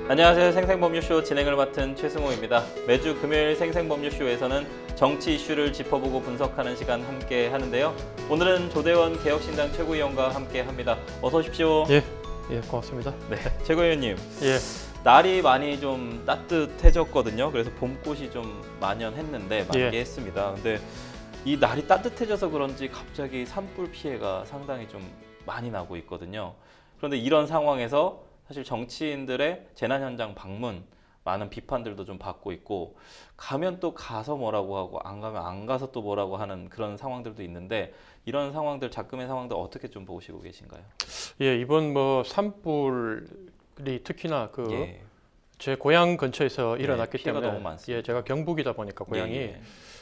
안녕하세요. 생생법률쇼 진행을 맡은 최승호입니다. 매주 금요일 생생법률쇼에서는 정치 이슈를 짚어보고 분석하는 시간 함께 하는데요. 오늘은 조대원 개혁신당 최고위원과 함께 합니다. 어서 오십시오. 예, 고맙습니다. 네, 최고위원님. 예. 날이 많이 좀 따뜻해졌거든요. 그래서 봄꽃이 좀 만연했는데 만개했습니다. 근데 이 날이 따뜻해져서 그런지 갑자기 산불 피해가 상당히 좀 많이 나고 있거든요. 그런데 이런 상황에서 사실 정치인들의 재난 현장 방문 많은 비판들도 좀 받고 있고, 가면 또 가서 뭐라고 하고 안 가면 안 가서 또 뭐라고 하는 그런 상황들도 있는데, 이런 상황들, 작금의 상황들 어떻게 좀 보시고 계신가요? 예, 이번 뭐 산불이 특히나 제 고향 근처에서 일어났기 때문에 너무 많습니다. 예, 제가 경북이다 보니까 고향이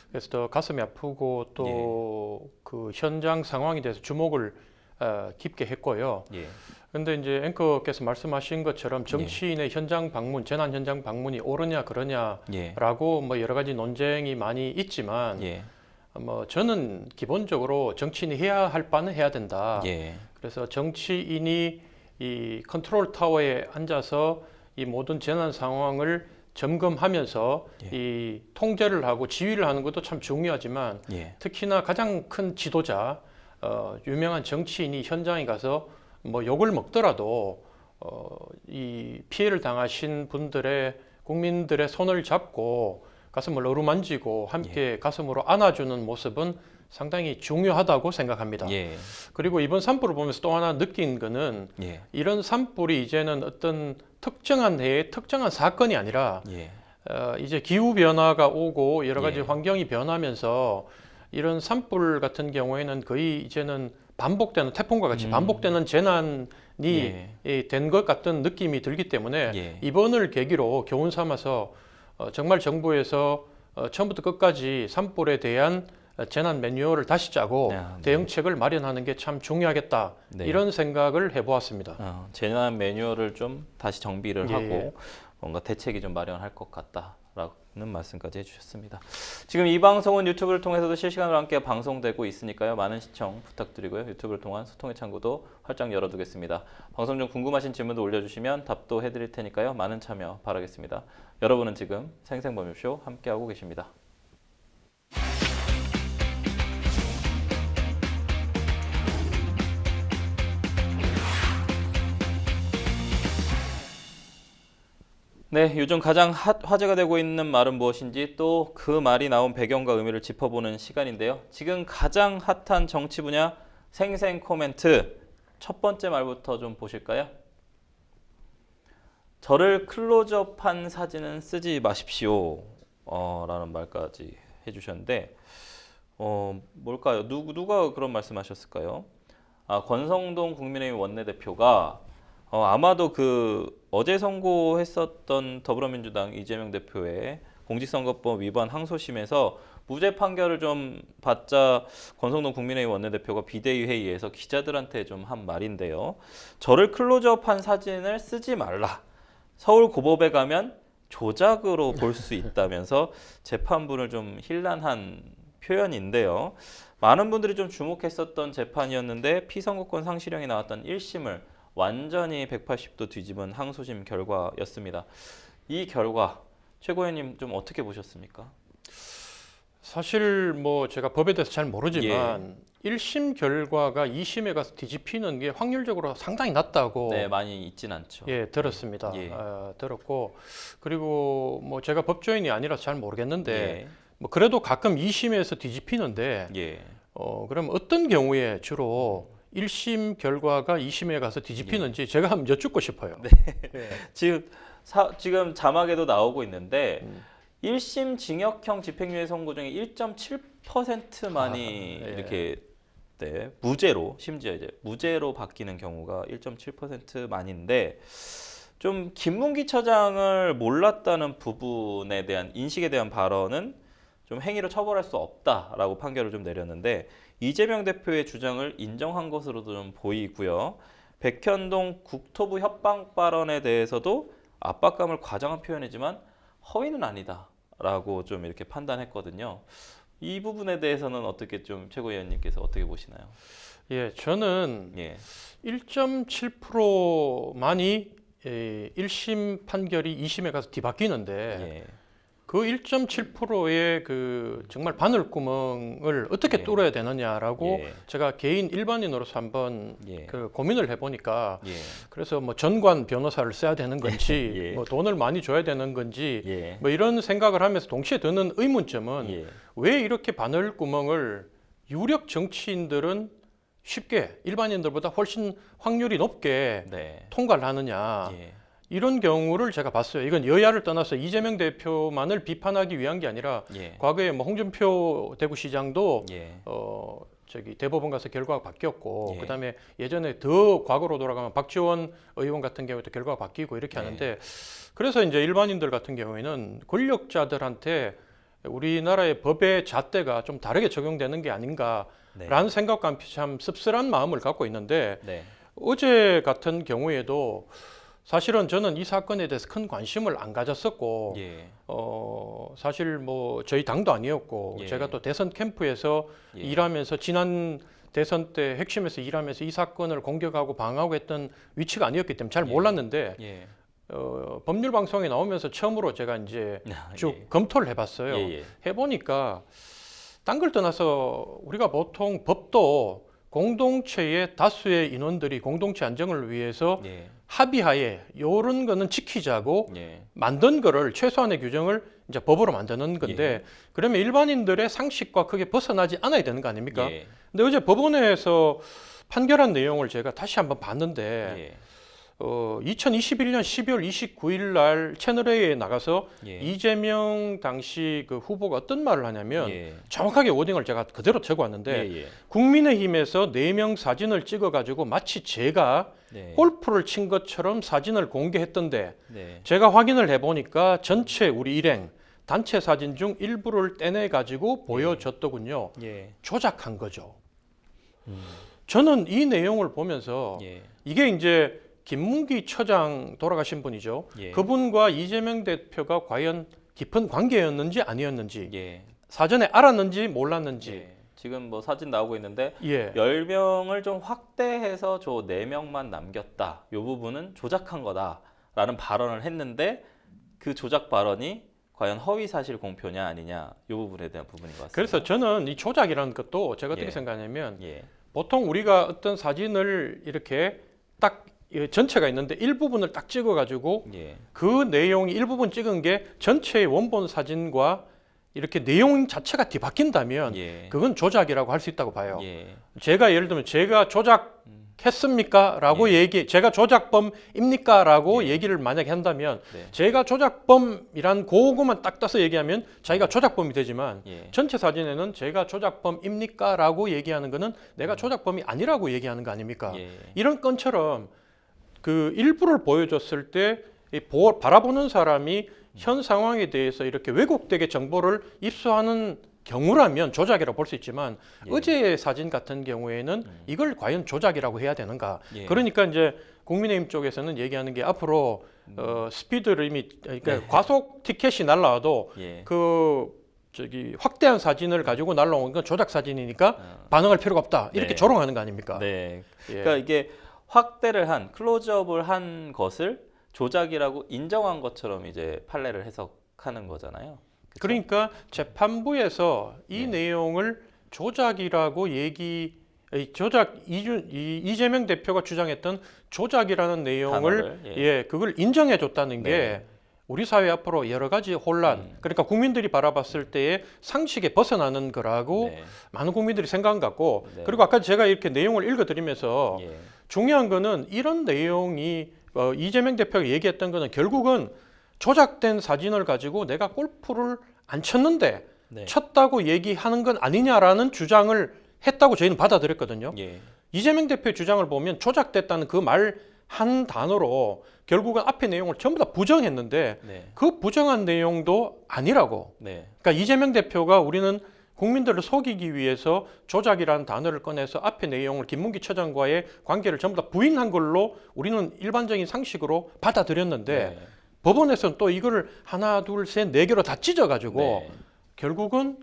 그래서 더 가슴이 아프고 또 그 현장 상황에 대해서 주목을 깊게 했고요. 그런데 이제 앵커께서 말씀하신 것처럼 정치인의 현장 방문, 재난 현장 방문이 옳으냐 그러냐라고 뭐 여러 가지 논쟁이 많이 있지만 뭐 저는 기본적으로 정치인이 해야 할 바는 해야 된다. 그래서 정치인이 이 컨트롤 타워에 앉아서 이 모든 재난 상황을 점검하면서 이 통제를 하고 지휘를 하는 것도 참 중요하지만 특히나 가장 큰 지도자, 유명한 정치인이 현장에 가서 뭐 욕을 먹더라도 이 피해를 당하신 분들의 국민들의 손을 잡고 가슴을 어루만지고 함께 가슴으로 안아주는 모습은 상당히 중요하다고 생각합니다. 그리고 이번 산불을 보면서 또 하나 느낀 거는 이런 산불이 이제는 어떤 특정한 해의 특정한 사건이 아니라 이제 기후 변화가 오고 여러 가지 환경이 변하면서 이런 산불 같은 경우에는 거의 이제는 반복되는 태풍과 같이 반복되는 재난이 된 것 같은 느낌이 들기 때문에 이번을 계기로 교훈 삼아서 정말 정부에서 처음부터 끝까지 산불에 대한 재난 매뉴얼을 다시 짜고 대응책을 마련하는 게 참 중요하겠다. 이런 생각을 해보았습니다. 재난 매뉴얼을 좀 다시 정비를 하고 뭔가 대책이 좀 마련할 것 같다라는 말씀까지 해주셨습니다. 지금 이 방송은 유튜브를 통해서도 실시간으로 함께 방송되고 있으니까요. 많은 시청 부탁드리고요. 유튜브를 통한 소통의 창구도 활짝 열어두겠습니다. 방송 중 궁금하신 질문도 올려주시면 답도 해드릴 테니까요. 많은 참여 바라겠습니다. 여러분은 지금 생생법률쇼 함께하고 계십니다. 네, 요즘 가장 화제가 되고 있는 말은 무엇인지 또 그 말이 나온 배경과 의미를 짚어보는 시간인데요. 지금 가장 핫한 정치 분야 생생 코멘트 첫 번째 말부터 좀 보실까요? 저를 클로즈업한 사진은 쓰지 마십시오. 라는 말까지 해주셨는데 뭘까요? 누가 그런 말씀하셨을까요? 권성동 국민의힘 원내대표가 아마도 어제 선고했었던 더불어민주당 이재명 대표의 공직선거법 위반 항소심에서 무죄 판결을 좀 받자 권성동 국민의힘 원내대표가 비대위 회의에서 기자들한테 좀 한 말인데요. 저를 클로즈업한 사진을 쓰지 말라. 서울 고법에 가면 조작으로 볼 수 있다면서 재판부를 좀 힐난한 표현인데요. 많은 분들이 좀 주목했었던 재판이었는데 피선거권 상실형이 나왔던 1심을 완전히 180도 뒤집은 항소심 결과였습니다. 이 결과 최고위원님 좀 어떻게 보셨습니까? 사실 뭐 제가 법에 대해서 잘 모르지만 1심 결과가 2심에 가서 뒤집히는 게 확률적으로 상당히 낮다고 많이 있진 않죠. 들었습니다. 들었고 그리고 뭐 제가 법조인이 아니라서 잘 모르겠는데 뭐 그래도 가끔 2심에서 뒤집히는데 그럼 어떤 경우에 주로 1심 결과가 2심에 가서 뒤집히는지 제가 한번 여쭙고 싶어요. 지금 자막에도 나오고 있는데 1심 징역형 집행유예 선고 중에 1.7%만이 이렇게 무죄로, 심지어 이제 무죄로 바뀌는 경우가 1.7%만인데 좀 김문기 처장을 몰랐다는 부분에 대한 인식에 대한 발언은 좀 행위로 처벌할 수 없다라고 판결을 좀 내렸는데 이재명 대표의 주장을 인정한 것으로도 좀 보이고요. 백현동 국토부 협박 발언에 대해서도 압박감을 과장한 표현이지만 허위는 아니다라고 좀 이렇게 판단했거든요. 이 부분에 대해서는 어떻게 좀 최고위원님께서 어떻게 보시나요? 저는 1.7%만이 1심 판결이 2심에 가서 뒤바뀌는데 예. 그 1.7%의 그 정말 바늘구멍을 어떻게 예. 뚫어야 되느냐라고 예. 제가 개인 일반인으로서 한번 예. 그 고민을 해보니까 예. 그래서 뭐 전관 변호사를 써야 되는 건지 예. 뭐 돈을 많이 줘야 되는 건지 예. 뭐 이런 생각을 하면서 동시에 드는 의문점은 예. 왜 이렇게 바늘구멍을 유력 정치인들은 쉽게 일반인들보다 훨씬 확률이 높게 네. 통과를 하느냐 예. 이런 경우를 제가 봤어요. 이건 여야를 떠나서 이재명 대표만을 비판하기 위한 게 아니라 예. 과거에 뭐 홍준표 대구시장도 예. 저기 대법원 가서 결과가 바뀌었고 예. 그다음에 예전에 더 과거로 돌아가면 박지원 의원 같은 경우에도 결과가 바뀌고 이렇게 네. 하는데 그래서 이제 일반인들 같은 경우에는 권력자들한테 우리나라의 법의 잣대가 좀 다르게 적용되는 게 아닌가라는 네. 생각과 참 씁쓸한 마음을 갖고 있는데 네. 어제 같은 경우에도 사실은 저는 이 사건에 대해서 큰 관심을 안 가졌었고 예. 사실 뭐 저희 당도 아니었고 예. 제가 또 대선 캠프에서 예. 일하면서 지난 대선 때 핵심에서 일하면서 이 사건을 공격하고 방어하고 했던 위치가 아니었기 때문에 잘 예. 몰랐는데 예. 법률 방송에 나오면서 처음으로 제가 이제 쭉 예. 검토를 해봤어요. 예. 해보니까 딴 걸 떠나서 우리가 보통 법도 공동체의 다수의 인원들이 공동체 안정을 위해서 예. 합의하에 이런 거는 지키자고 예. 만든 거를 최소한의 규정을 이제 법으로 만드는 건데 예. 그러면 일반인들의 상식과 크게 벗어나지 않아야 되는 거 아닙니까? 예. 근데 어제 법원에서 판결한 내용을 제가 다시 한번 봤는데 예. 2021년 12월 29일 날 채널A에 나가서 예. 이재명 당시 그 후보가 어떤 말을 하냐면 예. 정확하게 워딩을 제가 그대로 적어왔는데 예. 국민의힘에서 4명 사진을 찍어가지고 마치 제가 네. 골프를 친 것처럼 사진을 공개했던데 네. 제가 확인을 해보니까 전체 우리 일행 단체 사진 중 일부를 떼내가지고 보여줬더군요. 예. 조작한 거죠. 저는 이 내용을 보면서 예. 이게 이제 김문기 처장 돌아가신 분이죠. 예. 그분과 이재명 대표가 과연 깊은 관계였는지 아니었는지 예. 사전에 알았는지 몰랐는지 예. 지금 뭐 사진 나오고 있는데 예. 10명을 좀 확대해서 저 4명만 남겼다. 이 부분은 조작한 거다라는 발언을 했는데 그 조작 발언이 과연 허위 사실 공표냐 아니냐 이 부분에 대한 부분인 것 같습니다. 그래서 저는 이 조작이라는 것도 제가 어떻게 예. 생각하냐면 예. 보통 우리가 어떤 사진을 이렇게 딱 전체가 있는데 일부분을 딱 찍어가지고 예. 그 내용이 일부분 찍은 게 전체의 원본 사진과 이렇게 내용 자체가 뒤바뀐다면 예. 그건 조작이라고 할 수 있다고 봐요. 예. 제가 예를 들면 제가 조작했습니까? 라고 예. 제가 조작범입니까? 라고 예. 얘기를 만약에 한다면 네. 제가 조작범이란 그거만 딱 따서 얘기하면 자기가 조작범이 되지만 예. 전체 사진에는 제가 조작범입니까? 라고 얘기하는 거는 내가 조작범이 아니라고 얘기하는 거 아닙니까? 예. 이런 건처럼 그 일부를 보여줬을 때 바라보는 사람이 현 상황에 대해서 이렇게 왜곡되게 정보를 입수하는 경우라면 조작이라고 볼 수 있지만 예. 어제의 사진 같은 경우에는 이걸 과연 조작이라고 해야 되는가? 예. 그러니까 이제 국민의힘 쪽에서는 얘기하는 게 앞으로 스피드 리밋, 그러니까 네. 과속 티켓이 날라와도 예. 그 저기 확대한 사진을 가지고 날라온 건 조작 사진이니까 어. 반응할 필요가 없다. 이렇게 네. 조롱하는 거 아닙니까? 네. 예. 그러니까 이게 확대를 한 클로즈업을 한 것을 조작이라고 인정한 것처럼 이제 판례를 해석하는 거잖아요. 그쵸? 그러니까 재판부에서 이 네. 내용을 조작이라고 이재명 대표가 주장했던 조작이라는 내용을 단어를, 예. 그걸 인정해 줬다는 게 네. 우리 사회 앞으로 여러 가지 혼란, 그러니까 국민들이 바라봤을 때의 상식에 벗어나는 거라고 네. 많은 국민들이 생각한 것 같고, 네. 그리고 아까 제가 이렇게 내용을 읽어드리면서 예. 중요한 거는 이런 내용이 이재명 대표가 얘기했던 거는 결국은 조작된 사진을 가지고 내가 골프를 안 쳤는데 네. 쳤다고 얘기하는 건 아니냐라는 주장을 했다고 저희는 받아들였거든요. 예. 이재명 대표의 주장을 보면 조작됐다는 그 말 한 단어로 결국은 앞의 내용을 전부 다 부정했는데 네. 그 부정한 내용도 아니라고. 네. 그러니까 이재명 대표가 우리는 국민들을 속이기 위해서 조작이라는 단어를 꺼내서 앞의 내용을 김문기 처장과의 관계를 전부 다 부인한 걸로 우리는 일반적인 상식으로 받아들였는데 네. 법원에서는 또 이거를 하나, 둘, 셋, 네 개로 다 찢어가지고 네. 결국은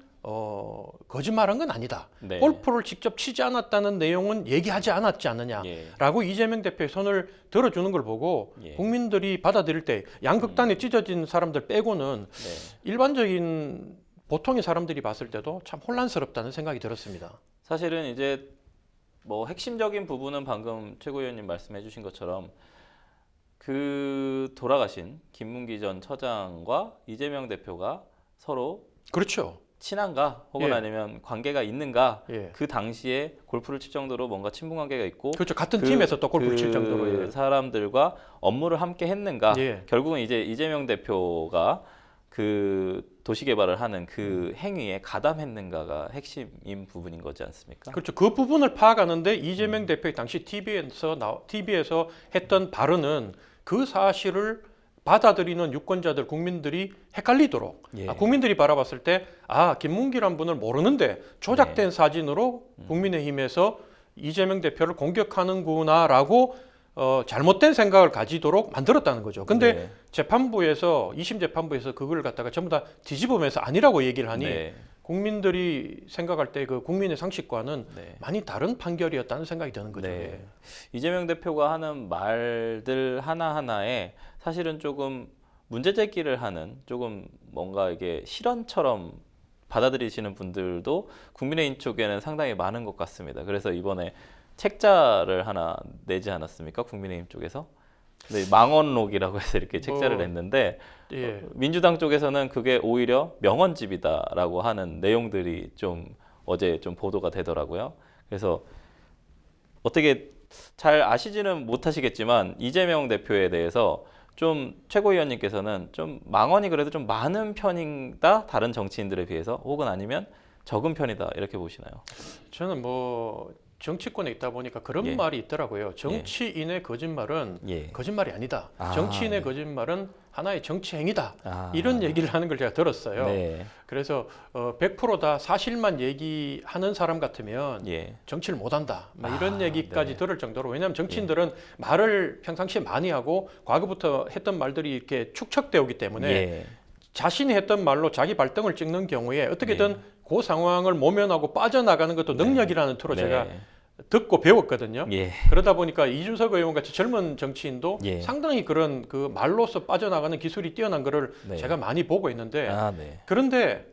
거짓말한 건 아니다. 네. 골프를 직접 치지 않았다는 내용은 얘기하지 않았지 않느냐라고 예. 이재명 대표의 손을 들어주는 걸 보고 예. 국민들이 받아들일 때 양극단에 찢어진 사람들 빼고는 네. 일반적인 보통의 사람들이 봤을 때도 참 혼란스럽다는 생각이 들었습니다. 사실은 이제 뭐 핵심적인 부분은 방금 최고위원님 말씀해 주신 것처럼 그 돌아가신 김문기 전 처장과 이재명 대표가 서로 그렇죠. 친한가 혹은 예. 아니면 관계가 있는가, 예. 그 당시에 골프를 칠 정도로 뭔가 친분 관계가 있고 그렇죠. 같은 팀에서 또 골프를 칠 정도로. 예. 사람들과 업무를 함께 했는가. 예. 결국은 이제 이재명 대표가 그 도시개발을 하는 그 행위에 가담했는가가 핵심인 부분인 거지 않습니까? 그렇죠. 그 부분을 파악하는데 이재명 대표의 당시 TV에서 했던 발언은 그 사실을 받아들이는 유권자들, 국민들이 헷갈리도록 예. 국민들이 바라봤을 때 김문기란 분을 모르는데 조작된 사진으로 국민의힘에서 이재명 대표를 공격하는구나라고 잘못된 생각을 가지도록 만들었다는 거죠. 근데 네. 재판부에서 2심 재판부에서 그걸 갖다가 전부 다 뒤집으면서 아니라고 얘기를 하니 네. 국민들이 생각할 때 그 국민의 상식과는 네. 많이 다른 판결이었다는 생각이 드는 거죠. 네. 예. 이재명 대표가 하는 말들 하나하나에 사실은 조금 문제 제기를 하는, 조금 뭔가 이게 실언처럼 받아들이시는 분들도 국민의힘 쪽에는 상당히 많은 것 같습니다. 그래서 이번에 책자를 하나 내지 않았습니까? 국민의힘 쪽에서. 네, 망언록이라고 해서 이렇게 책자를 냈는데 예. 민주당 쪽에서는 그게 오히려 명언집이다라고 하는 내용들이 좀 어제 좀 보도가 되더라고요. 그래서 어떻게 잘 아시지는 못하시겠지만 이재명 대표에 대해서 좀 최고위원님께서는 좀 망언이 그래도 좀 많은 편이다, 다른 정치인들에 비해서, 혹은 아니면 적은 편이다, 이렇게 보시나요? 저는 뭐 정치권에 있다 보니까 그런 예. 말이 있더라고요. 정치인의 거짓말은 예. 거짓말이 아니다. 아, 정치인의 네. 거짓말은 하나의 정치 행위다. 아, 이런 얘기를 하는 걸 제가 들었어요. 네. 그래서 100%다 사실만 얘기하는 사람 같으면 예. 정치를 못한다. 이런 얘기까지 네. 들을 정도로, 왜냐하면 정치인들은 말을 평상시에 많이 하고 과거부터 했던 말들이 이렇게 축적되어 오기 때문에 예. 자신이 했던 말로 자기 발등을 찍는 경우에 어떻게든 네. 그 상황을 모면하고 빠져나가는 것도 능력이라는 투로 제가 네. 듣고 배웠거든요. 예. 그러다 보니까 이준석 의원 같이 젊은 정치인도 예. 상당히 그런 그 말로서 빠져나가는 기술이 뛰어난 거를 네. 제가 많이 보고 있는데, 네. 그런데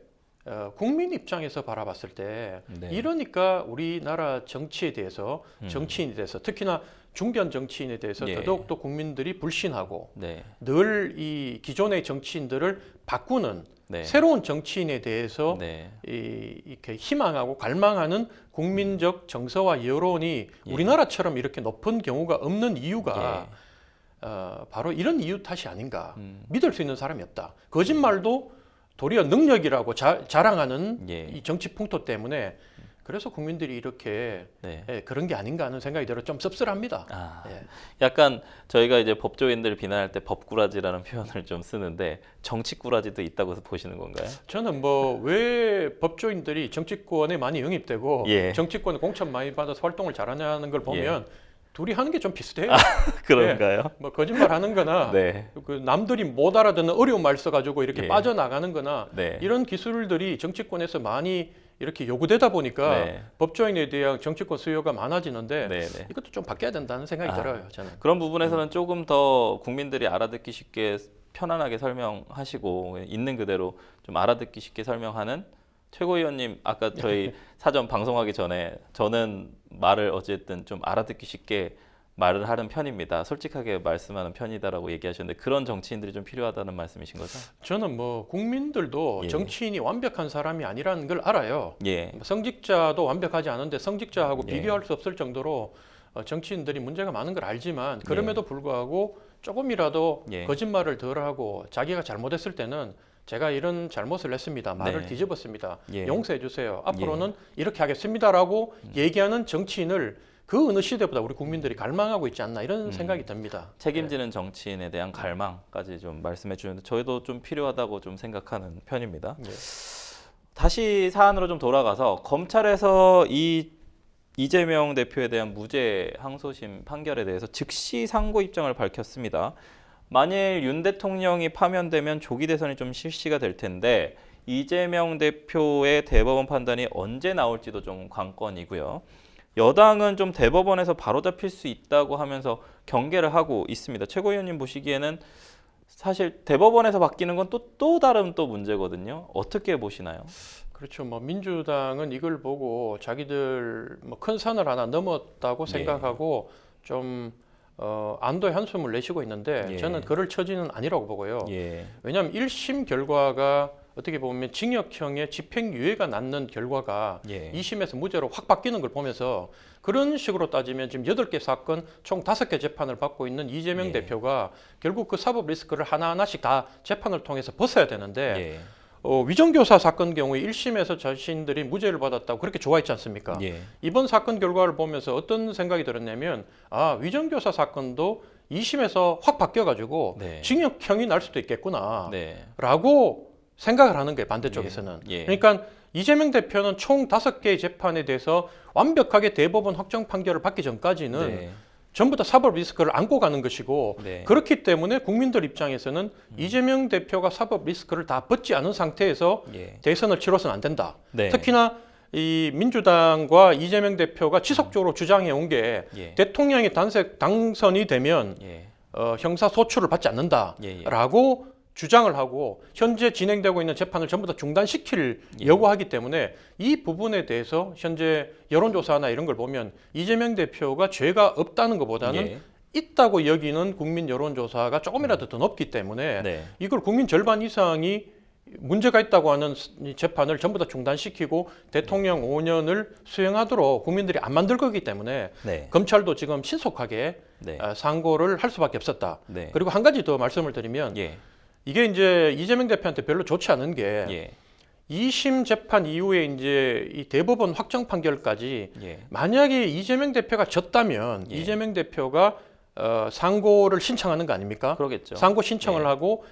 국민 입장에서 바라봤을 때 네. 이러니까 우리나라 정치에 대해서, 정치인에 대해서, 특히나 중견 정치인에 대해서 예. 더더욱더 국민들이 불신하고 네. 늘 이 기존의 정치인들을 바꾸는 네. 새로운 정치인에 대해서 네. 이렇게 희망하고 갈망하는 국민적 정서와 여론이 예. 우리나라처럼 이렇게 높은 경우가 없는 이유가 예. 바로 이런 이유 탓이 아닌가. 음. 믿을 수 있는 사람이 없다. 거짓말도 도리어 능력이라고 자랑하는 예. 이 정치 풍토 때문에, 그래서 국민들이 이렇게 네. 그런 게 아닌가 하는 생각이 들어 좀 씁쓸합니다. 아, 예. 약간 저희가 이제 법조인들 비난할 때 법꾸라지라는 표현을 좀 쓰는데 정치꾸라지도 있다고 보시는 건가요? 저는 뭐 왜 법조인들이 정치권에 많이 영입되고 예. 정치권에 공천 많이 받아서 활동을 잘하냐는 걸 보면 둘이 하는 게 좀 비슷해요. 그런가요? 뭐 거짓말 하는 거나 네. 그 남들이 못 알아듣는 어려운 말 써가지고 이렇게 예. 빠져나가는 거나 네. 이런 기술들이 정치권에서 많이 이렇게 요구되다 보니까 네. 법조인에 대한 정치권 수요가 많아지는데 네, 네. 이것도 좀 바뀌어야 된다는 생각이 들어요. 저는. 그런 부분에서는 조금 더 국민들이 알아듣기 쉽게 편안하게 설명하시고 있는 그대로 좀 알아듣기 쉽게 설명하는 최고위원님, 아까 저희 사전 방송하기 전에 저는 말을 어쨌든 좀 알아듣기 쉽게 말을 하는 편입니다, 솔직하게 말씀하는 편이다라고 얘기하셨는데 그런 정치인들이 좀 필요하다는 말씀이신 거죠? 저는 뭐 국민들도 예. 정치인이 완벽한 사람이 아니라는 걸 알아요. 예. 성직자도 완벽하지 않은데 성직자하고 예. 비교할 수 없을 정도로 정치인들이 문제가 많은 걸 알지만, 그럼에도 불구하고 조금이라도 예. 거짓말을 덜하고 자기가 잘못했을 때는 제가 이런 잘못을 했습니다. 말을 네. 뒤집었습니다. 예. 용서해 주세요. 앞으로는 이렇게 하겠습니다라고 얘기하는 정치인을 그 어느 시대보다 우리 국민들이 갈망하고 있지 않나, 이런 생각이 듭니다. 책임지는 정치인에 대한 갈망까지 좀 말씀해 주셨는데 저희도 좀 필요하다고 좀 생각하는 편입니다. 예. 다시 사안으로 좀 돌아가서 검찰에서 이 이재명 대표에 대한 무죄 항소심 판결에 대해서 즉시 상고 입장을 밝혔습니다. 만일 윤 대통령이 파면되면 조기 대선이 좀 실시가 될 텐데 이재명 대표의 대법원 판단이 언제 나올지도 좀 관건이고요. 여당은 좀 대법원에서 바로잡힐 수 있다고 하면서 경계를 하고 있습니다. 최고위원님 보시기에는 사실 대법원에서 바뀌는 건 또 다른 또 문제거든요. 어떻게 보시나요? 그렇죠. 뭐 민주당은 이걸 보고 자기들 뭐 큰 산을 하나 넘었다고 생각하고 좀 안도의 한숨을 내쉬고 있는데 저는 그럴 처지는 아니라고 보고요. 왜냐하면 1심 결과가 어떻게 보면 징역형의 집행유예가 낳는 결과가 2심에서 무죄로 확 바뀌는 걸 보면서 그런 식으로 따지면 지금 8개 사건 총 5개 재판을 받고 있는 이재명 대표가 결국 그 사법 리스크를 하나하나씩 다 재판을 통해서 벗어야 되는데 위정교사 사건 경우에 1심에서 자신들이 무죄를 받았다고 그렇게 좋아했지 않습니까? 이번 사건 결과를 보면서 어떤 생각이 들었냐면 위정교사 사건도 2심에서 확 바뀌어가지고 징역형이 날 수도 있겠구나 라고 생각을 하는 거예요. 반대쪽에서는. 그러니까 이재명 대표는 총 5개의 재판에 대해서 완벽하게 대법원 확정 판결을 받기 전까지는 전부 다 사법 리스크를 안고 가는 것이고 그렇기 때문에 국민들 입장에서는 이재명 대표가 사법 리스크를 다 벗지 않은 상태에서 대선을 치러서는 안 된다. 특히나 이 민주당과 이재명 대표가 지속적으로 주장해 온 게 대통령이 당선이 되면 형사 소추를 받지 않는다라고 주장을 하고 현재 진행되고 있는 재판을 전부 다 중단시킬 요구하기 때문에 이 부분에 대해서 현재 여론조사나 이런 걸 보면 이재명 대표가 죄가 없다는 것보다는 있다고 여기는 국민 여론조사가 조금이라도 더 높기 때문에 이걸 국민 절반 이상이 문제가 있다고 하는 이 재판을 전부 다 중단시키고 대통령 5년을 수행하도록 국민들이 안 만들 거기 때문에 검찰도 지금 신속하게 상고를 할 수밖에 없었다. 그리고 한 가지 더 말씀을 드리면 이게 이제 이재명 대표한테 별로 좋지 않은 게 2심 재판 이후에 이제 이 대법원 확정 판결까지 만약에 이재명 대표가 졌다면 이재명 대표가 상고를 신청하는 거 아닙니까? 그러겠죠. 상고 신청을 하고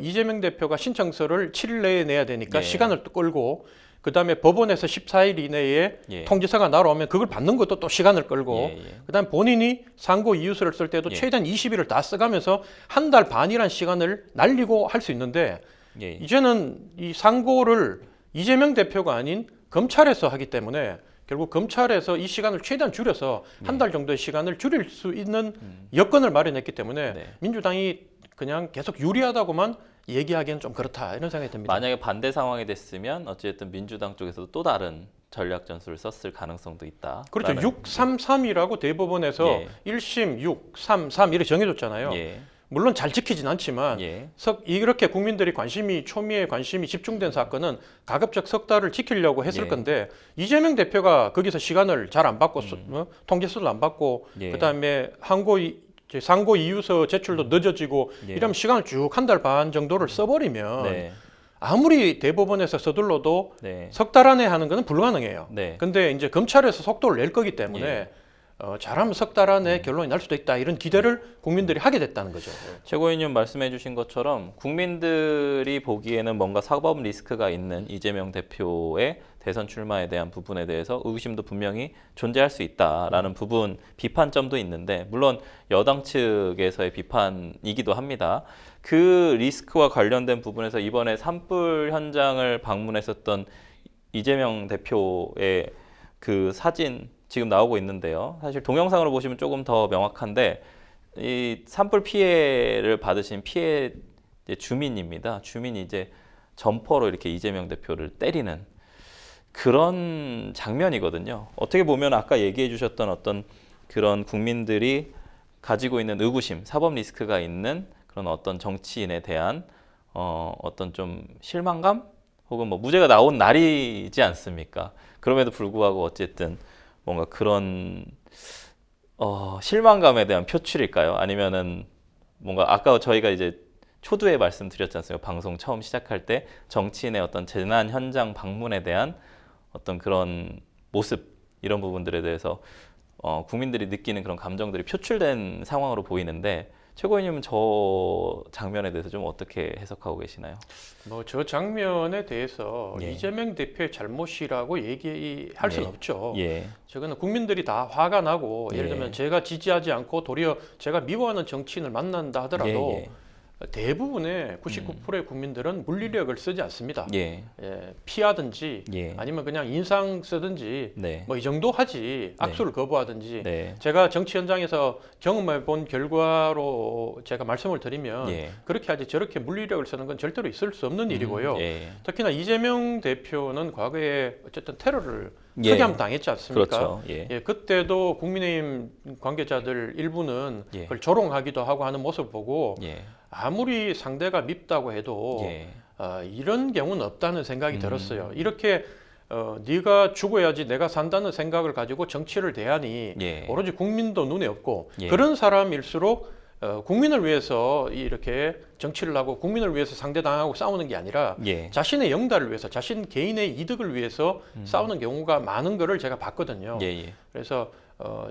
이재명 대표가 신청서를 7일 내에 내야 되니까 시간을 또 끌고 그다음에 법원에서 14일 이내에 통지서가 날아오면 그걸 받는 것도 또 시간을 끌고 그다음에 본인이 상고 이유서를 쓸 때도 최대한 20일을 다 써가면서 한 달 반이란 시간을 날리고 할 수 있는데 이제는 이 상고를 이재명 대표가 아닌 검찰에서 하기 때문에 결국 검찰에서 이 시간을 최대한 줄여서 한 달 정도의 시간을 줄일 수 있는 여건을 마련했기 때문에 민주당이 그냥 계속 유리하다고만 얘기하기는 좀 그렇다 이런 생각이 듭니다. 만약에 반대 상황이 됐으면 어쨌든 민주당 쪽에서도 또 다른 전략 전술을 썼을 가능성도 있다. 그렇죠. 633이라고 대법원에서 1심 633 이렇게 정해줬잖아요. 물론 잘 지키진 않지만 이렇게 국민들이 초미의 관심이 집중된 사건은 가급적 석 달을 지키려고 했을 건데 이재명 대표가 거기서 시간을 잘 안 받고 통지서를 안 받고 그다음에 상고 이유서 제출도 늦어지고 이러면 시간을 쭉 한 달 반 정도를 써버리면 아무리 대법원에서 서둘러도 석 달 안에 하는 것은 불가능해요. 근데 이제 검찰에서 속도를 낼 거기 때문에 잘하면 석 달 안에 결론이 날 수도 있다 이런 기대를 국민들이 하게 됐다는 거죠. 최고위원님 말씀해주신 것처럼 국민들이 보기에는 뭔가 사법 리스크가 있는 이재명 대표의 대선 출마에 대한 부분에 대해서 의구심도 분명히 존재할 수 있다라는 부분 비판점도 있는데 물론 여당 측에서의 비판이기도 합니다. 그 리스크와 관련된 부분에서 이번에 산불 현장을 방문했었던 이재명 대표의 그 사진 지금 나오고 있는데요. 사실 동영상으로 보시면 조금 더 명확한데 이 산불 피해를 받으신 피해 주민입니다. 주민이 이제 점퍼로 이렇게 이재명 대표를 때리는 그런 장면이거든요. 어떻게 보면 아까 얘기해 주셨던 어떤 그런 국민들이 가지고 있는 의구심, 사법 리스크가 있는 그런 어떤 정치인에 대한 어떤 좀 실망감 혹은 뭐 무죄가 나온 날이지 않습니까? 그럼에도 불구하고 어쨌든 뭔가 그런 실망감에 대한 표출일까요? 아니면은 뭔가 아까 저희가 이제 초두에 말씀드렸지 않습니까? 방송 처음 시작할 때 정치인의 어떤 재난 현장 방문에 대한 어떤 그런 모습 이런 부분들에 대해서 국민들이 느끼는 그런 감정들이 표출된 상황으로 보이는데 최고위님은 저 장면에 대해서 좀 어떻게 해석하고 계시나요? 뭐 저 장면에 대해서 이재명 대표의 잘못이라고 얘기할 수는 없죠. 저거는 국민들이 다 화가 나고 예를 들면 제가 지지하지 않고 도리어 제가 미워하는 정치인을 만난다 하더라도 대부분의 99%의 국민들은 물리력을 쓰지 않습니다. 예. 예, 피하든지 예. 아니면 그냥 인상 쓰든지 네. 뭐 이 정도 하지 악수를 거부하든지 네. 제가 정치 현장에서 경험해 본 결과로 제가 말씀을 드리면 예. 그렇게 하지 저렇게 물리력을 쓰는 건 절대로 있을 수 없는 일이고요. 예. 특히나 이재명 대표는 과거에 어쨌든 테러를 예. 크게 한번 당했지 않습니까? 그렇죠. 예. 예, 그때도 국민의힘 관계자들 일부는 예. 그걸 조롱하기도 하고 하는 모습을 보고 예. 아무리 상대가 밉다고 해도 예. 이런 경우는 없다는 생각이 들었어요. 이렇게 네가 죽어야지 내가 산다는 생각을 가지고 정치를 대하니 예. 오로지 국민도 눈에 없고 예. 그런 사람일수록 국민을 위해서 이렇게 정치를 하고 국민을 위해서 상대당하고 싸우는 게 아니라 예. 자신의 영달을 위해서 자신 개인의 이득을 위해서 싸우는 경우가 많은 거를 제가 봤거든요. 예. 예. 그래서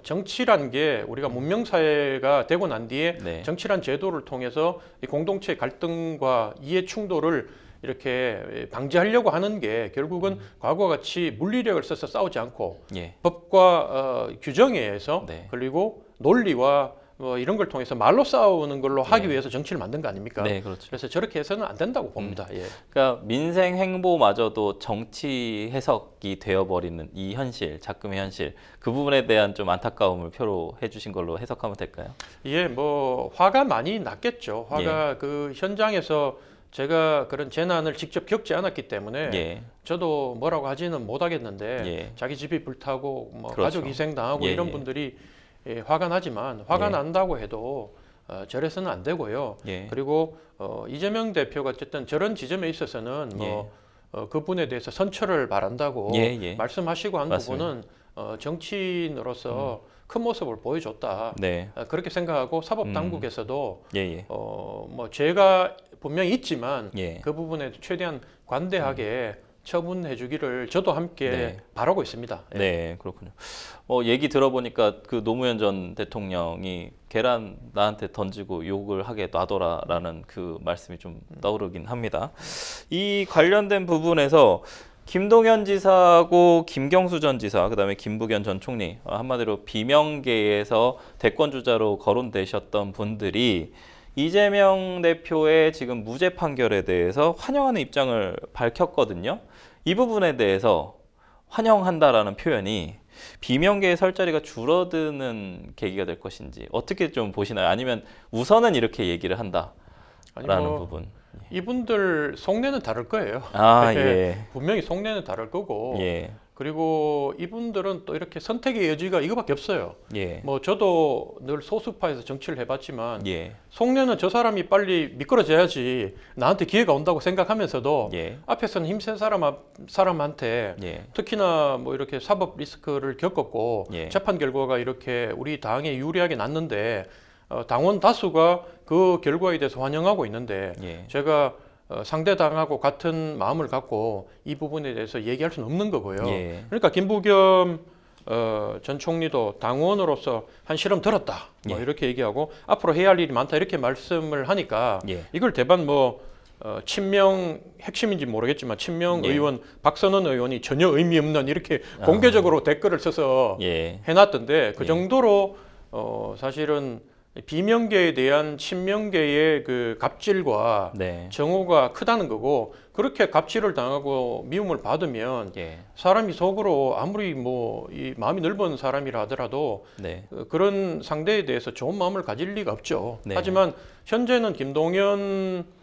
정치란 게 우리가 문명사회가 되고 난 뒤에 네. 정치란 제도를 통해서 이 공동체 갈등과 이해 충돌을 이렇게 방지하려고 하는 게 결국은 과거와 같이 물리력을 써서 싸우지 않고 예. 법과 규정에 의해서 네. 그리고 논리와 뭐 이런 걸 통해서 말로 싸우는 걸로 하기 위해서 정치를 만든 거 아닙니까? 네, 그렇죠. 그래서 저렇게 해서는 안 된다고 봅니다. 예. 그러니까 민생 행보마저도 정치 해석이 되어버리는 이 현실, 작금의 현실, 그 부분에 대한 좀 안타까움을 표로해 주신 걸로 해석하면 될까요? 예, 뭐 화가 많이 났겠죠. 화가 그 현장에서 제가 그런 재난을 직접 겪지 않았기 때문에 예. 저도 뭐라고 하지는 못하겠는데 예. 자기 집이 불타고 뭐 그렇죠. 가족 희생 당하고 예, 이런 예. 분들이 화가 나지만 화가 예. 난다고 해도 저래서는 안 되고요. 예. 그리고 이재명 대표가 어쨌든 저런 지점에 있어서는 뭐 그분에 대해서 선처를 바란다고 예, 예. 말씀하시고 한 맞습니다. 부분은 정치인으로서 큰 모습을 보여줬다. 네. 그렇게 생각하고 사법 당국에서도 예. 예. 뭐 죄가 분명히 있지만 예. 그 부분에 최대한 관대하게 처분해 주기를 저도 함께 네. 바라고 있습니다. 예. 네, 그렇군요. 얘기 들어보니까 그 노무현 전 대통령이 계란 나한테 던지고 욕을 하게 놔둬라라는 그 말씀이 좀 떠오르긴 합니다. 이 관련된 부분에서 김동연 지사하고 김경수 전 지사, 그다음에 김부겸 전 총리, 한마디로 비명계에서 대권 주자로 거론되셨던 분들이 이재명 대표의 지금 무죄 판결에 대해서 환영하는 입장을 밝혔거든요. 이 부분에 대해서 환영한다라는 표현이 비명계의 설 자리가 줄어드는 계기가 될 것인지 어떻게 좀 보시나요? 아니면 우선은 이렇게 얘기를 한다라는 아니 뭐 부분. 이분들 속내는 다를 거예요. 아, 네, 예. 분명히 속내는 다를 거고 예. 그리고 이분들은 또 이렇게 선택의 여지가 이거밖에 없어요. 예. 뭐 저도 늘 소수파에서 정치를 해봤지만 예. 속내는 저 사람이 빨리 미끄러져야지 나한테 기회가 온다고 생각하면서도 예. 앞에서는 힘센 사람한테 예. 특히나 뭐 이렇게 사법 리스크를 겪었고 예. 재판 결과가 이렇게 우리 당에 유리하게 났는데 당원 다수가 그 결과에 대해서 환영하고 있는데 예. 제가 상대 당하고 같은 마음을 갖고 이 부분에 대해서 얘기할 수는 없는 거고요. 예. 그러니까 김부겸 전 총리도 당원으로서 한 실험 들었다. 뭐 예. 이렇게 얘기하고 앞으로 해야 할 일이 많다 이렇게 말씀을 하니까 예. 이걸 대반 뭐 친명 핵심인지 모르겠지만 친명 예. 의원 박선원 의원이 전혀 의미 없는 이렇게 공개적으로 댓글을 써서 예. 해놨던데 그 예. 정도로 사실은 비명계에 대한 친명계의 그 갑질과 네. 정오가 크다는 거고 그렇게 갑질을 당하고 미움을 받으면 예. 사람이 속으로 아무리 뭐 이 마음이 넓은 사람이라 하더라도 네. 그런 상대에 대해서 좋은 마음을 가질 리가 없죠. 네. 하지만 현재는 김동연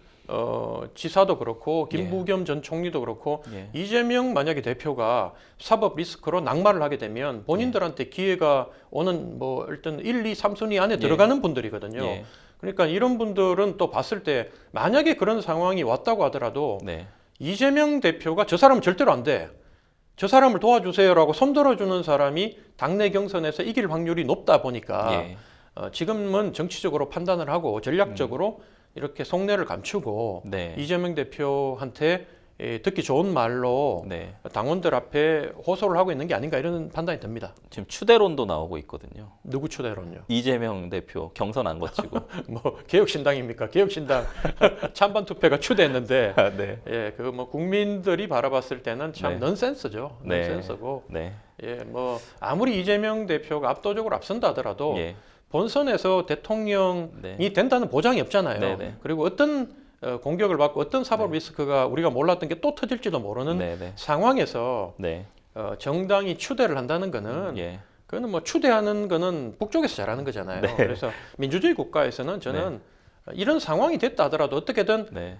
지사도 그렇고 김부겸 전 총리도 그렇고 예. 이재명 만약에 대표가 사법 리스크로 낙마를 하게 되면 본인들한테 기회가 오는 뭐 일단 1, 2, 3순위 안에 들어가는 분들이거든요. 예. 그러니까 이런 분들은 또 봤을 때 만약에 그런 상황이 왔다고 하더라도 네. 이재명 대표가 저 사람은 절대로 안 돼. 저 사람을 도와주세요라고 손들어주는 사람이 당내 경선에서 이길 확률이 높다 보니까 예. 지금은 정치적으로 판단을 하고 전략적으로 이렇게 속내를 감추고 네. 이재명 대표한테 듣기 좋은 말로 네. 당원들 앞에 호소를 하고 있는 게 아닌가 이런 판단이 듭니다. 지금 추대론도 나오고 있거든요. 누구 추대론요? 이재명 대표 경선 안 거치고. 뭐 개혁신당입니까? 개혁신당 찬반 투표가 추대했는데 아, 네. 예, 그 뭐 국민들이 바라봤을 때는 참 네. 넌센스죠. 네. 넌센스고 네. 예, 뭐 아무리 이재명 대표가 압도적으로 앞선다 하더라도 예. 본선에서 대통령이 네. 된다는 보장이 없잖아요. 네네. 그리고 어떤 공격을 받고 어떤 사법 네. 리스크가 우리가 몰랐던 게 또 터질지도 모르는 네네. 상황에서 네. 정당이 추대를 한다는 거는 예. 그거는 뭐 추대하는 거는 북쪽에서 잘하는 거잖아요. 네. 그래서 민주주의 국가에서는 저는 이런 상황이 됐다 하더라도 어떻게든 네.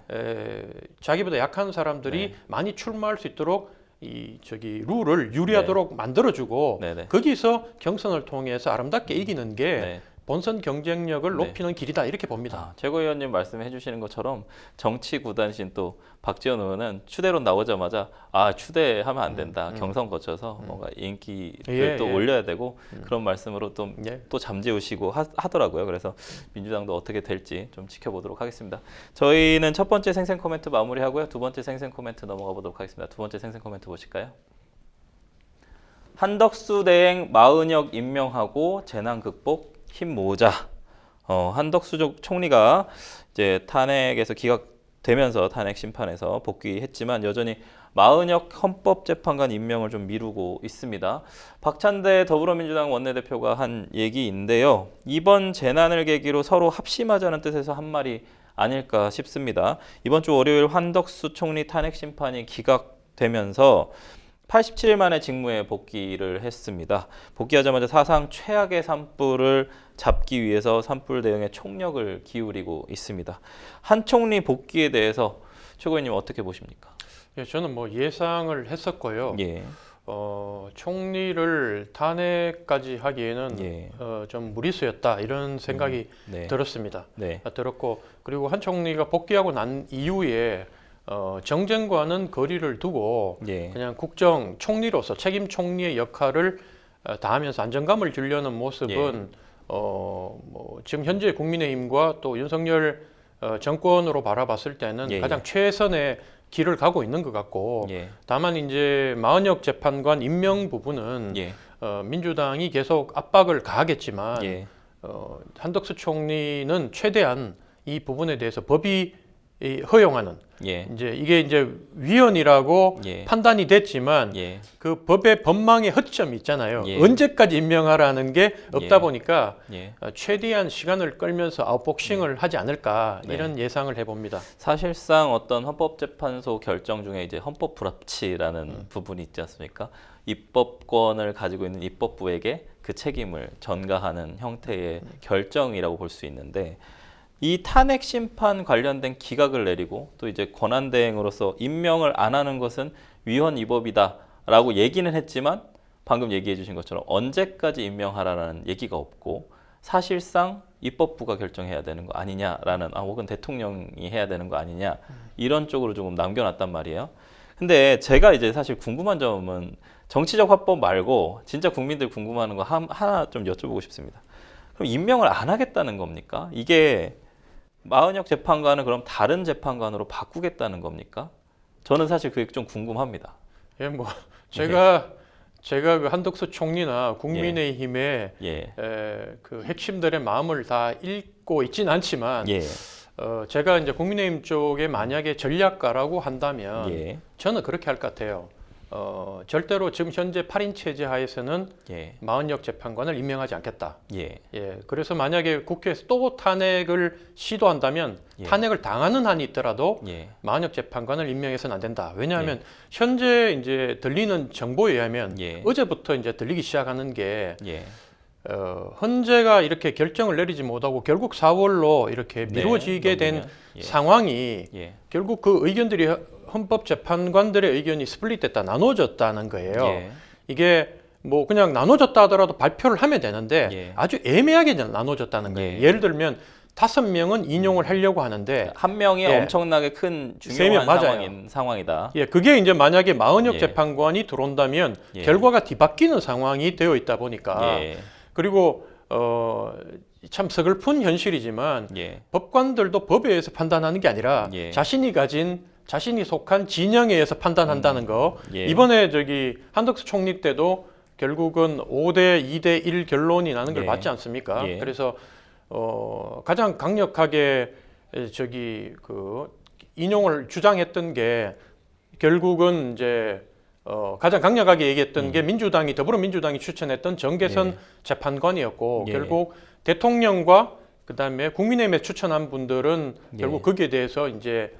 자기보다 약한 사람들이 네. 많이 출마할 수 있도록 룰을 유리하도록 만들어주고 네네. 거기서 경선을 통해서 아름답게 이기는 게 네. 본선 경쟁력을 네. 높이는 길이다 이렇게 봅니다. 아, 최고위원님 말씀해 주시는 것처럼 정치 구단신 또 박지원 의원은 추대론 나오자마자 추대하면 안 된다. 경선 거쳐서 뭔가 인기를 또 올려야 되고 그런 말씀으로 또 잠재우시고 하더라고요. 그래서 민주당도 어떻게 될지 좀 지켜보도록 하겠습니다. 저희는 첫 번째 생생 코멘트 마무리하고요. 두 번째 생생 코멘트 넘어가 보도록 하겠습니다. 두 번째 생생 코멘트 보실까요? 한덕수 대행 마은혁 임명하고 재난 극복 힘 모으자. 한덕수 총리가 이제 탄핵에서 기각되면서 탄핵 심판에서 복귀했지만 여전히 마은혁 헌법재판관 임명을 좀 미루고 있습니다. 박찬대 더불어민주당 원내대표가 한 얘기인데요. 이번 재난을 계기로 서로 합심하자는 뜻에서 한 말이 아닐까 싶습니다. 이번 주 월요일 한덕수 총리 탄핵 심판이 기각되면서 87일 만에 직무에 복귀를 했습니다. 복귀하자마자 사상 최악의 산불을 잡기 위해서 산불 대응에 총력을 기울이고 있습니다. 한 총리 복귀에 대해서 최고위원님 어떻게 보십니까? 예, 저는 뭐 예상을 했었고요. 예. 총리를 탄핵까지 하기에는 예. 좀 무리수였다 이런 생각이 네. 들었습니다. 네. 들었고 그리고 한 총리가 복귀하고 난 이후에 정쟁과는 거리를 두고 예. 그냥 국정 총리로서 책임 총리의 역할을 다하면서 안정감을 주려는 모습은 뭐 지금 현재 국민의힘과 또 윤석열 정권으로 바라봤을 때는 예. 가장 최선의 길을 가고 있는 것 같고 예. 다만 이제 마은혁 재판관 임명 부분은 예. 민주당이 계속 압박을 가하겠지만 예. 한덕수 총리는 최대한 이 부분에 대해서 법이 허용하는 예. 이게 이제 위헌이라고 예. 판단이 됐지만 예. 그 법의 법망의 허점이 있잖아요. 예. 언제까지 임명하라는 게 없다 예. 보니까 예. 최대한 시간을 끌면서 아웃복싱을 하지 않을까 이런 예상을 해봅니다. 사실상 어떤 헌법재판소 결정 중에 이제 헌법 불합치라는 부분이 있지 않습니까? 입법권을 가지고 있는 입법부에게 그 책임을 전가하는 형태의 결정이라고 볼 수 있는데 이 탄핵 심판 관련된 기각을 내리고 또 이제 권한대행으로서 임명을 안 하는 것은 위헌 위법이다라고 얘기는 했지만 방금 얘기해 주신 것처럼 언제까지 임명하라는 얘기가 없고 사실상 입법부가 결정해야 되는 거 아니냐라는 혹은 대통령이 해야 되는 거 아니냐 이런 쪽으로 조금 남겨놨단 말이에요. 근데 제가 이제 사실 궁금한 점은 정치적 화법 말고 진짜 국민들 궁금해하는 거 하나 좀 여쭤보고 싶습니다. 그럼 임명을 안 하겠다는 겁니까? 이게 마은혁 재판관은 그럼 다른 재판관으로 바꾸겠다는 겁니까? 저는 사실 그게 좀 궁금합니다. 예, 뭐 제가 그 한덕수 총리나 국민의힘의 그 핵심들의 마음을 다 읽고 있진 않지만 제가 이제 국민의힘 쪽에 만약에 전략가라고 한다면 저는 그렇게 할 것 같아요. 절대로 지금 현재 8인 체제 하에서는 마은혁 재판관을 임명하지 않겠다. 그래서 만약에 국회에서 또 탄핵을 시도한다면 탄핵을 당하는 한이 있더라도 마은혁 재판관을 임명해서는 안 된다. 왜냐하면 현재 이제 들리는 정보에 의하면 어제부터 이제 들리기 시작하는 게 헌재가 이렇게 결정을 내리지 못하고 결국 4월로 이렇게 미뤄지게 된 상황이 결국 그 의견들이 헌법재판관들의 의견이 스플릿됐다, 나눠졌다는 거예요. 이게 뭐 그냥 나눠졌다 하더라도 발표를 하면 되는데 아주 애매하게 나눠졌다는 거예요. 예를 들면 5명은 인용을 하려고 하는데 한 명이 엄청나게 큰 중요한 상황이다. 그게 이제 만약에 마은혁 재판관이 들어온다면 결과가 뒤바뀌는 상황이 되어 있다 보니까 그리고 참 서글픈 현실이지만 법관들도 법에 의해서 판단하는 게 아니라 자신이 속한 진영에 의해서 판단한다는 거. 이번에 한덕수 총리 때도 결국은 5대 2대 1 결론이 나는 걸 봤지 않습니까? 그래서 가장 강력하게 그 인용을 주장했던 게 결국은 이제 가장 강력하게 얘기했던 게 더불어민주당이 추천했던 정계선 예. 재판관이었고 예. 결국 대통령과 그다음에 국민의힘에 추천한 분들은 예. 결국 거기에 대해서 이제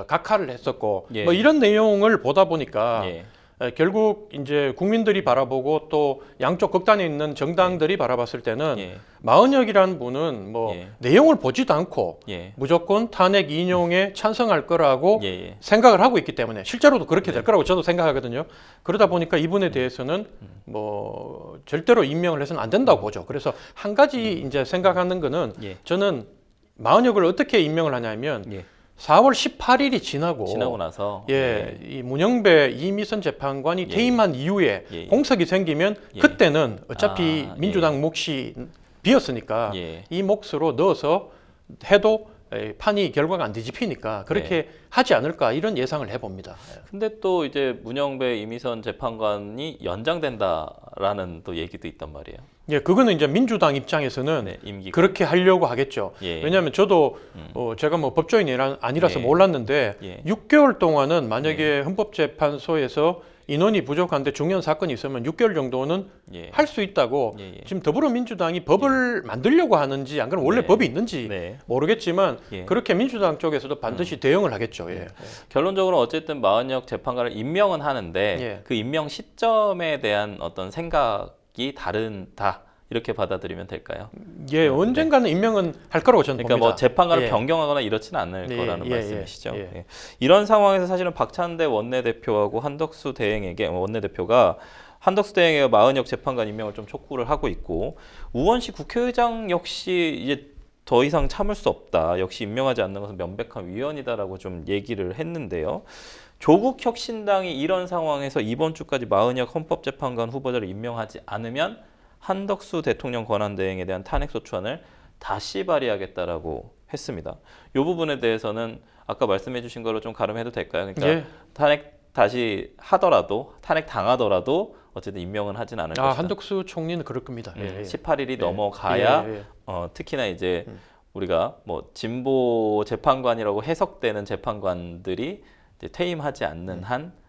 각하를 했었고 예. 뭐 이런 내용을 보다 보니까 예. 결국 이제 국민들이 바라보고 또 양쪽 극단에 있는 정당들이 바라봤을 때는 예. 마은혁이라는 분은 뭐 예. 내용을 보지도 않고 예. 무조건 탄핵 인용에 찬성할 거라고 예. 생각을 하고 있기 때문에 실제로도 그렇게 네. 될 거라고 저도 생각하거든요. 그러다 보니까 이분에 대해서는 뭐 절대로 임명을 해서는 안 된다고 보죠. 그래서 한 가지 이제 생각하는 거는 예. 저는 마은혁을 어떻게 임명을 하냐면 예. 4월 18일이 지나고 나서 예, 이 문영배 이미선 재판관이 예. 퇴임한 이후에 예. 공석이 생기면 예. 그때는 어차피 아, 민주당 몫이 비었으니까 예. 이 몫으로 넣어서 해도 판이 결과가 안 뒤집히니까 그렇게 하지 않을까 이런 예상을 해봅니다. 근데 또 이제 문영배 이미선 재판관이 연장된다라는 또 얘기도 있단 말이에요. 예, 그거는 이제 민주당 입장에서는 네, 임기가. 그렇게 하려고 하겠죠. 예. 왜냐하면 저도 제가 뭐 법조인이 아니라서 예. 몰랐는데 예. 6개월 동안은 만약에 헌법재판소에서 인원이 부족한데 중요한 사건이 있으면 6개월 정도는 예. 할 수 있다고 예, 예. 지금 더불어민주당이 법을 만들려고 하는지 안 그러면 원래 네. 법이 있는지 네. 모르겠지만 예. 그렇게 민주당 쪽에서도 반드시 대응을 하겠죠. 예. 결론적으로 어쨌든 마은혁 재판관을 임명은 하는데 예. 그 임명 시점에 대한 어떤 생각이 다르다 이렇게 받아들이면 될까요? 예, 언젠가는 임명은 할 거라고 저는 그러니까 봅니다. 뭐 재판관을 예. 변경하거나 이렇지는 않을 예, 거라는 예, 말씀이시죠. 예. 예. 이런 상황에서 사실은 박찬대 원내대표하고 한덕수 대행에게 원내대표가 한덕수 대행의 마은혁 재판관 임명을 좀 촉구를 하고 있고 우원식 국회의장 역시 이제 더 이상 참을 수 없다. 역시 임명하지 않는 것은 명백한 위헌이다라고 좀 얘기를 했는데요. 조국 혁신당이 이런 상황에서 이번 주까지 마은혁 헌법재판관 후보자를 임명하지 않으면 한덕수 대통령 권한대행에 대한 탄핵소추안을 다시 발의하겠다라고 했습니다. 이 부분에 대해서는 아까 말씀해주신 거로 좀 가름해도 될까요? 그러니까 예. 탄핵 다시 하더라도 탄핵 당하더라도 어쨌든 임명은 하진 않을 것이다. 한덕수 총리는 그럴 겁니다. 예, 예. 18일이 넘어가야 예, 예. 특히나 이제 우리가 뭐 진보 재판관이라고 해석되는 재판관들이 이제 퇴임하지 않는 한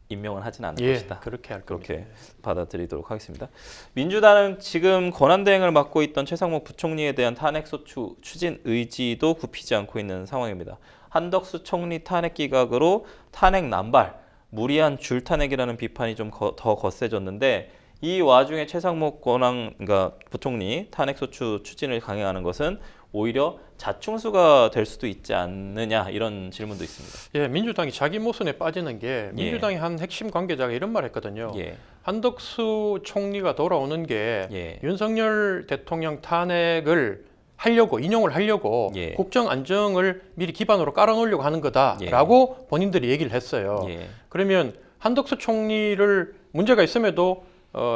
임명은 하진 않을 예, 것이다. 그렇게 할 겁니다. 그렇게 받아들이도록 하겠습니다. 민주당은 지금 권한대행을 맡고 있던 최상목 부총리에 대한 탄핵소추 추진 의지도 굽히지 않고 있는 상황입니다. 한덕수 총리 탄핵 기각으로 탄핵 남발, 무리한 줄탄핵이라는 비판이 좀 더 거세졌는데 이 와중에 최상목 그러니까 부총리 탄핵소추 추진을 강행하는 것은 오히려 자충수가 될 수도 있지 않느냐 이런 질문도 있습니다. 예, 민주당이 자기 모순에 빠지는 게 민주당의 한 핵심 관계자가 이런 말 했거든요. 예. 한덕수 총리가 돌아오는 게 예. 윤석열 대통령 탄핵을 하려고 인용을 하려고 예. 국정 안정을 미리 기반으로 깔아놓으려고 하는 거다라고 본인들이 얘기를 했어요. 예. 그러면 한덕수 총리를 문제가 있음에도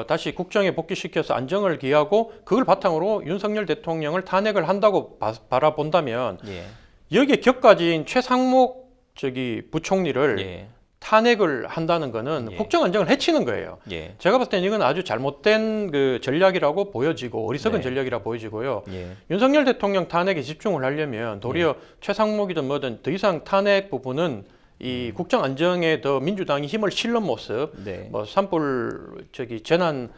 다시 국정에 복귀시켜서 안정을 기하고 그걸 바탕으로 윤석열 대통령을 탄핵을 한다고 바라본다면 예. 여기에 격가진 최상목 부총리를 예. 탄핵을 한다는 거는 예. 국정 안정을 해치는 거예요. 예. 제가 봤을 때는 이건 아주 잘못된 그 전략이라고 보여지고 어리석은 네. 전략이라고 보여지고요. 예. 윤석열 대통령 탄핵에 집중을 하려면 도리어 최상목이든 뭐든 더 이상 탄핵 부분은 이 국정 안정에 더 민주당이 힘을 실는 모습, 네. 뭐 산불 재난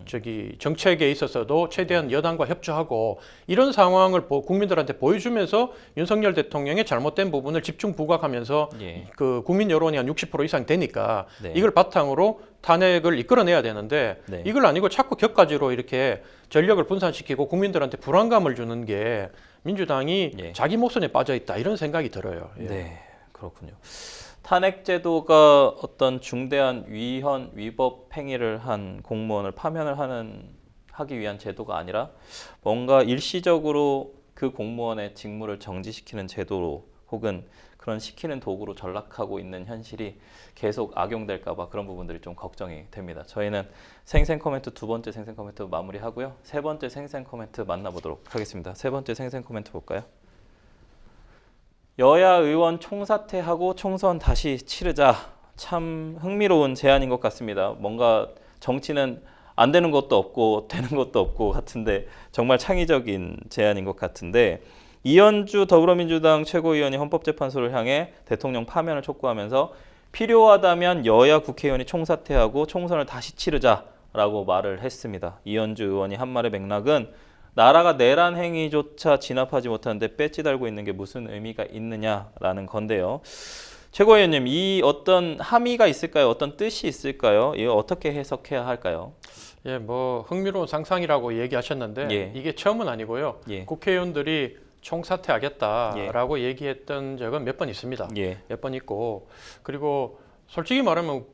정책에 있어서도 최대한 여당과 협조하고 이런 상황을 국민들한테 보여주면서 윤석열 대통령의 잘못된 부분을 집중 부각하면서 예. 그 국민 여론이 한 60% 이상 되니까 네. 이걸 바탕으로 탄핵을 이끌어내야 되는데 네. 이걸 아니고 자꾸 격가지로 이렇게 전력을 분산시키고 국민들한테 불안감을 주는 게 민주당이 예. 자기 모순에 빠져 있다 이런 생각이 들어요. 예. 네, 그렇군요. 탄핵 제도가 어떤 중대한 위헌 위법 행위를 한 공무원을 파면을 하기 위한 제도가 아니라 뭔가 일시적으로 그 공무원의 직무를 정지시키는 제도로 혹은 그런 시키는 도구로 전락하고 있는 현실이 계속 악용될까 봐 그런 부분들이 좀 걱정이 됩니다. 저희는 생생 코멘트 두 번째 생생 코멘트 마무리하고요. 세 번째 생생 코멘트 만나보도록 하겠습니다. 세 번째 생생 코멘트 볼까요? 여야 의원 총사퇴하고 총선 다시 치르자. 참 흥미로운 제안인 것 같습니다. 뭔가 정치는 안 되는 것도 없고 되는 것도 없고 같은데 정말 창의적인 제안인 것 같은데 이현주 더불어민주당 최고위원이 헌법재판소를 향해 대통령 파면을 촉구하면서 필요하다면 여야 국회의원이 총사퇴하고 총선을 다시 치르자라고 말을 했습니다. 이현주 의원이 한 말의 맥락은 나라가 내란 행위조차 진압하지 못하는데 배지 달고 있는 게 무슨 의미가 있느냐라는 건데요. 최고위원님, 이 어떤 함의가 있을까요? 어떤 뜻이 있을까요? 이거 어떻게 해석해야 할까요? 예, 뭐 흥미로운 상상이라고 얘기하셨는데 예. 이게 처음은 아니고요. 예. 국회의원들이 총사퇴하겠다라고 얘기했던 적은 몇 번 있습니다. 예. 몇 번 있고 그리고 솔직히 말하면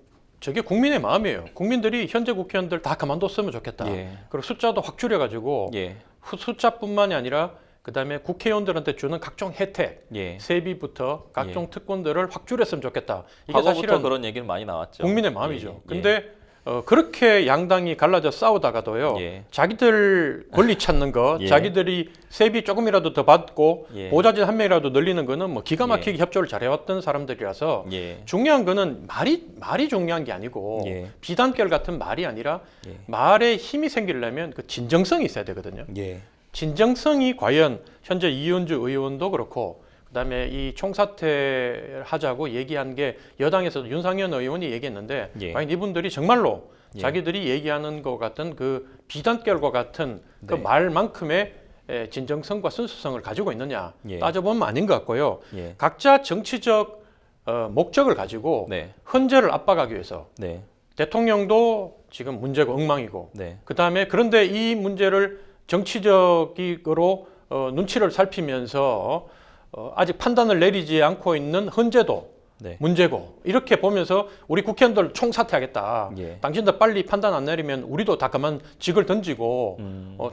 저게 국민의 마음이에요. 국민들이 현재 국회의원들 다 그만뒀으면 좋겠다. 예. 그리고 숫자도 확 줄여가지고 예. 숫자뿐만이 아니라 그다음에 국회의원들한테 주는 각종 혜택, 예. 세비부터 각종 특권들을 확 줄였으면 좋겠다. 이게 과거부터 사실은 그런 얘기는 많이 나왔죠. 국민의 마음이죠. 예. 근데 그렇게 양당이 갈라져 싸우다가도요. 예. 자기들 권리 찾는 거, 예. 자기들이 세비 조금이라도 더 받고 예. 보좌진 한 명이라도 늘리는 거는 뭐 기가 막히게 협조를 잘해왔던 사람들이라서 예. 중요한 거는 말이 중요한 게 아니고 예. 비단결 같은 말이 아니라 예. 말에 힘이 생기려면 그 진정성이 있어야 되거든요. 예. 진정성이 과연 현재 이현주 의원도 그렇고 그다음에 이 총사퇴하자고 얘기한 게 여당에서도 윤상현 의원이 얘기했는데 예. 과연 이분들이 정말로 예. 자기들이 얘기하는 것 같은 그 비단결과 같은 그 네. 말만큼의 진정성과 순수성을 가지고 있느냐 예. 따져보면 아닌 것 같고요. 예. 각자 정치적 목적을 가지고 네. 헌재를 압박하기 위해서 네. 대통령도 지금 문제고 엉망이고 네. 그다음에 그런데 이 문제를 정치적으로 눈치를 살피면서 아직 판단을 내리지 않고 있는 헌재도 네. 문제고 이렇게 보면서 우리 국회의원들 총사퇴하겠다. 예. 당신들 빨리 판단 안 내리면 우리도 다 그만 직을 던지고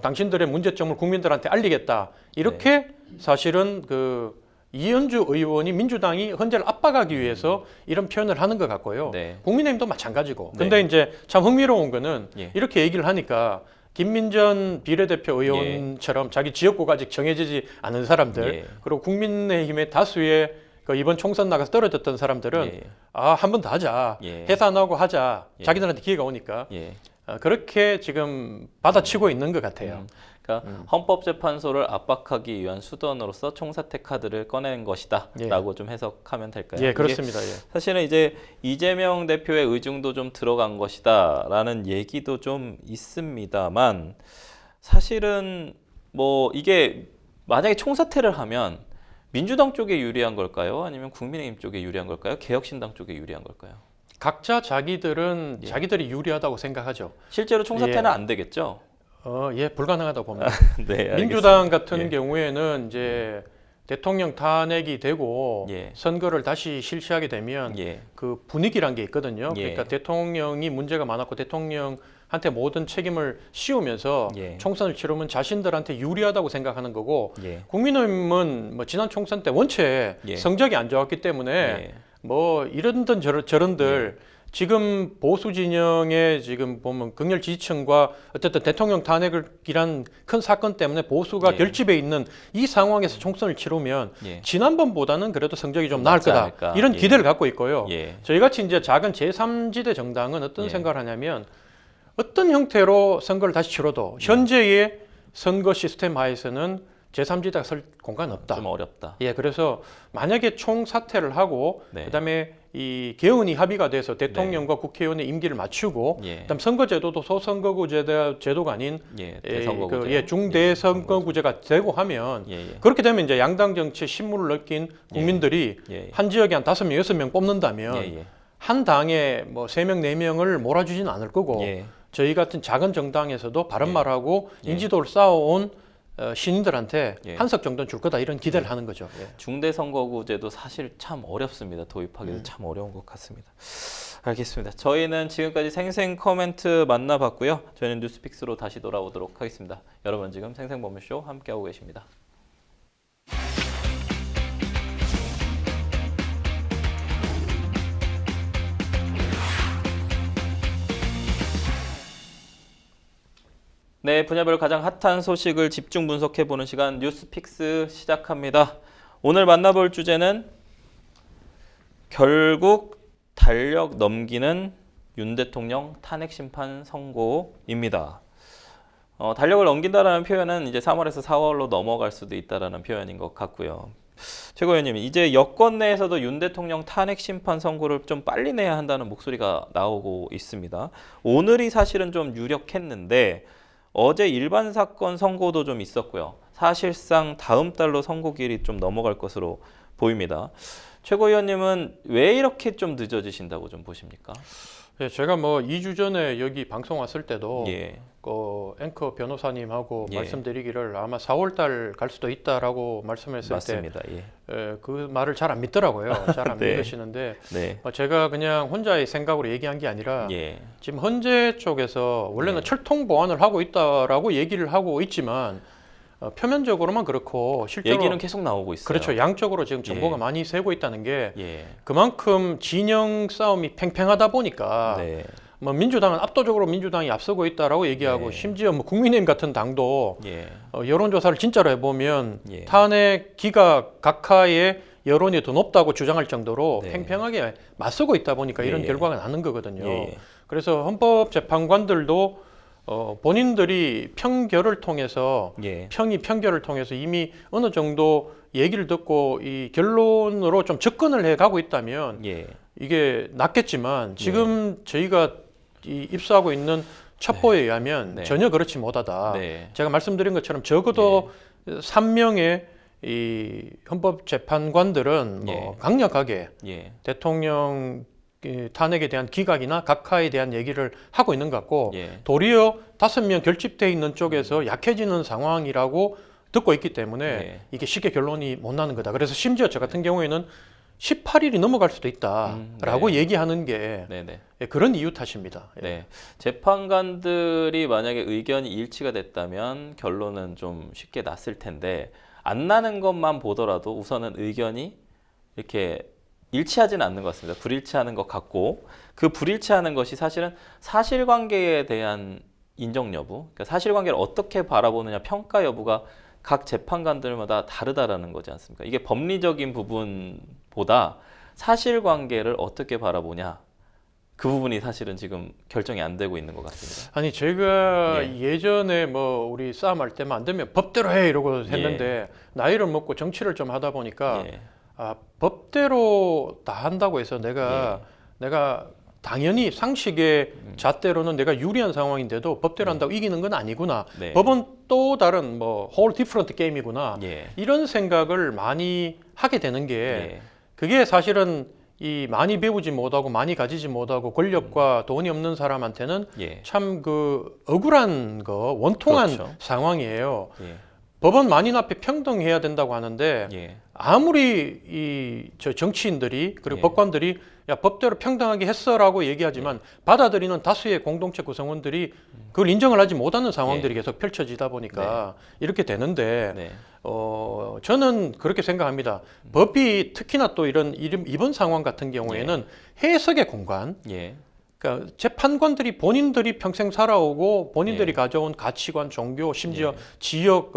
당신들의 문제점을 국민들한테 알리겠다. 이렇게 사실은 그 이현주 의원이 민주당이 헌재를 압박하기 위해서 이런 표현을 하는 것 같고요. 네. 국민의힘도 마찬가지고. 네. 근데 이제 참 흥미로운 거는 예. 이렇게 얘기를 하니까 김민전 비례대표 의원처럼 자기 지역구가 아직 정해지지 않은 사람들 예. 그리고 국민의힘의 다수의 그 이번 총선 나가서 떨어졌던 사람들은 예. 한 번 더 하자. 예. 해산하고 하자. 예. 자기들한테 기회가 오니까 예. 그렇게 지금 받아치고 있는 것 같아요. 그러니까 헌법재판소를 압박하기 위한 수단으로서 총사퇴 카드를 꺼낸 것이다라고 좀 해석하면 될까요? 예, 그렇습니다. 예. 사실은 이제 이재명 대표의 의중도 좀 들어간 것이다라는 얘기도 좀 있습니다만 사실은 뭐 이게 만약에 총사퇴를 하면 민주당 쪽에 유리한 걸까요? 아니면 국민의힘 쪽에 유리한 걸까요? 개혁신당 쪽에 유리한 걸까요? 각자 자기들은 예. 자기들이 유리하다고 생각하죠. 실제로 총사퇴는 안 되겠죠? 예, 불가능하다고 봅니다. 네, 민주당 같은 예. 경우에는 이제 대통령 탄핵이 되고 예. 선거를 다시 실시하게 되면 예. 그 분위기란 게 있거든요. 예. 그러니까 대통령이 문제가 많았고 대통령한테 모든 책임을 씌우면서 예. 총선을 치르면 자신들한테 유리하다고 생각하는 거고 예. 국민의힘은 뭐 지난 총선 때 원체 예. 성적이 안 좋았기 때문에 예. 뭐 이런든 저런들 지금 보수 진영의 지금 보면 극렬 지지층과 어쨌든 대통령 탄핵이란 큰 사건 때문에 보수가 예. 결집해 있는 이 상황에서 총선을 치르면 예. 지난번보다는 그래도 성적이 좀 나을 낫지 거다. 않을까. 이런 예. 기대를 갖고 있고요. 예. 저희같이 이제 작은 제3지대 정당은 어떤 예. 생각을 하냐면 어떤 형태로 선거를 다시 치러도 현재의 선거 시스템 하에서는 제3지대가 설 공간 없다. 좀 어렵다. 예, 그래서 만약에 총사퇴를 하고 네. 그다음에 이 개헌이 합의가 돼서 국회의원의 임기를 맞추고 예. 그다음 선거제도도 소선거구 제도가 아닌 예. 대선거구제. 중대선거구제가 되고 하면 예. 예. 그렇게 되면 이제 양당 정치에 신물을 느낀 국민들이 예. 예. 한 지역에 한 5명, 6명 뽑는다면 예. 예. 한 당에 뭐 3명, 4명을 몰아주지는 않을 거고 예. 저희 같은 작은 정당에서도 바른말하고 예. 인지도를 쌓아온 시민들한테 예. 한석 정도는 줄 거다 이런 기대를 하는 거죠. 예. 중대선거구제도 사실 참 어렵습니다. 도입하기도 참 어려운 것 같습니다. 알겠습니다. 저희는 지금까지 생생 코멘트 만나봤고요. 저희는 뉴스픽스로 다시 돌아오도록 하겠습니다. 여러분 지금 생생법무쇼 함께하고 계십니다. 네, 분야별 가장 핫한 소식을 집중 분석해보는 시간 뉴스픽스 시작합니다. 오늘 만나볼 주제는 결국 달력 넘기는 윤 대통령 탄핵 심판 선고입니다. 달력을 넘긴다라는 표현은 이제 3월에서 4월로 넘어갈 수도 있다라는 표현인 것 같고요. 최고위원님, 이제 여권 내에서도 윤 대통령 탄핵 심판 선고를 좀 빨리 내야 한다는 목소리가 나오고 있습니다. 오늘이 사실은 좀 유력했는데 어제 일반 사건 선고도 좀 있었고요. 사실상 다음 달로 선고일이 좀 넘어갈 것으로 보입니다. 최고위원님은 왜 이렇게 좀 늦어지신다고 좀 보십니까? 예, 제가 뭐 2주 전에 여기 방송 왔을 때도 예. 그 앵커 변호사님하고 예. 말씀드리기를 아마 4월 달 갈 수도 있다라고 말씀했을 맞습니다. 예. 때 그 말을 잘 안 믿더라고요. 잘 안 네. 믿으시는데 네. 제가 그냥 혼자의 생각으로 얘기한 게 아니라 예. 지금 헌재 쪽에서 원래는 네. 철통 보완을 하고 있다라고 얘기를 하고 있지만 표면적으로만 그렇고 실제로 얘기는 계속 나오고 있어요. 그렇죠. 양쪽으로 지금 정보가 예. 많이 새고 있다는 게 예. 그만큼 진영 싸움이 팽팽하다 보니까 네. 뭐 민주당은 압도적으로 민주당이 앞서고 있다라고 얘기하고 네. 심지어 뭐 국민의힘 같은 당도 예. 여론조사를 진짜로 해보면 예. 탄핵 기각 각하의 여론이 더 높다고 주장할 정도로 네. 팽팽하게 맞서고 있다 보니까 이런 예. 결과가 나는 거거든요. 예. 그래서 헌법재판관들도 본인들이 평결을 통해서 예. 평결을 통해서 이미 어느 정도 얘기를 듣고 이 결론으로 좀 접근을 해 가고 있다면 예. 이게 낫겠지만 지금 저희가 입수하고 있는 첩보에 의하면 네. 전혀 그렇지 못하다. 네. 제가 말씀드린 것처럼 적어도 3명의 이 헌법재판관들은 뭐 예. 강력하게 예. 대통령 탄핵에 대한 기각이나 각하에 대한 얘기를 하고 있는 것 같고 예. 도리어 5명 결집돼 있는 쪽에서 약해지는 상황이라고 듣고 있기 때문에 예. 이게 쉽게 결론이 못 나는 거다. 그래서 심지어 저 같은 경우에는 18일이 넘어갈 수도 있다라고 네. 얘기하는 게 네네. 그런 이유 탓입니다. 네. 재판관들이 만약에 의견이 일치가 됐다면 결론은 좀 쉽게 났을 텐데 안 나는 것만 보더라도 우선은 의견이 이렇게 일치하지는 않는 것 같습니다. 불일치하는 것 같고 그 불일치하는 것이 사실은 사실관계에 대한 인정 여부, 그러니까 사실관계를 어떻게 바라보느냐 평가 여부가 각 재판관들마다 다르다라는 거지 않습니까? 이게 법리적인 부분보다 사실관계를 어떻게 바라보냐 그 부분이 사실은 지금 결정이 안 되고 있는 것 같습니다. 아니 제가 예전에 뭐 우리 싸움할 때만 안 되면 법대로 해 이러고 했는데 나이를 먹고 정치를 좀 하다 보니까 예. 법대로 다 한다고 해서 내가 당연히 상식의 잣대로는 내가 유리한 상황인데도 법대로 한다고 이기는 건 아니구나. 네. 법은 또 다른 뭐 whole different 게임이구나. 예. 이런 생각을 많이 하게 되는 게 예. 그게 사실은 이 많이 배우지 못하고 많이 가지지 못하고 권력과 돈이 없는 사람한테는 예. 참 그 억울한 거 원통한 그렇죠. 상황이에요. 예. 법은 만인 앞에 평등해야 된다고 하는데 예. 아무리 저 정치인들이 그리고 예. 법관들이 야 법대로 평등하게 했어라고 얘기하지만 받아들이는 다수의 공동체 구성원들이 그걸 인정을 하지 못하는 상황들이 계속 펼쳐지다 보니까 이렇게 되는데 네. 저는 그렇게 생각합니다. 법이 특히나 또 이번 상황 같은 경우에는 해석의 공간, 예. 그러니까 재판관들이 본인들이 평생 살아오고 본인들이 예. 가져온 가치관, 종교, 심지어 예. 지역,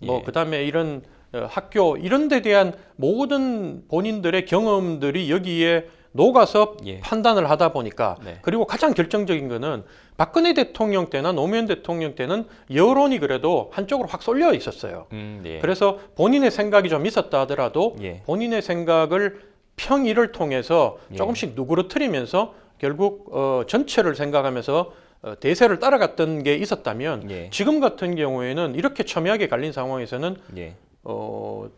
예. 그다음에 이런 학교 이런 데 대한 모든 본인들의 경험들이 여기에 녹아서 예. 판단을 하다 보니까 네. 그리고 가장 결정적인 거는 박근혜 대통령 때나 노무현 대통령 때는 여론이 그래도 한쪽으로 확 쏠려 있었어요. 예. 그래서 본인의 생각이 좀 있었다 하더라도 예. 본인의 생각을 평의를 통해서 예. 조금씩 누그러뜨리면서 결국 전체를 생각하면서 대세를 따라갔던 게 있었다면 예. 지금 같은 경우에는 이렇게 첨예하게 갈린 상황에서는 예.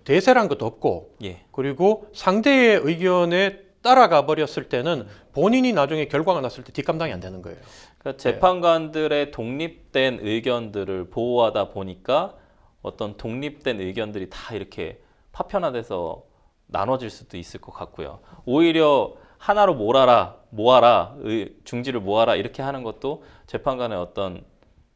대세란 것도 없고 예. 그리고 상대의 의견에 따라가 버렸을 때는 본인이 나중에 결과가 났을 때 뒷감당이 안 되는 거예요. 그러니까 재판관들의 독립된 의견들을 보호하다 보니까 어떤 독립된 의견들이 다 이렇게 파편화돼서 나눠질 수도 있을 것 같고요. 오히려 하나로 모아라, 중지를 모아라 이렇게 하는 것도 재판관의 어떤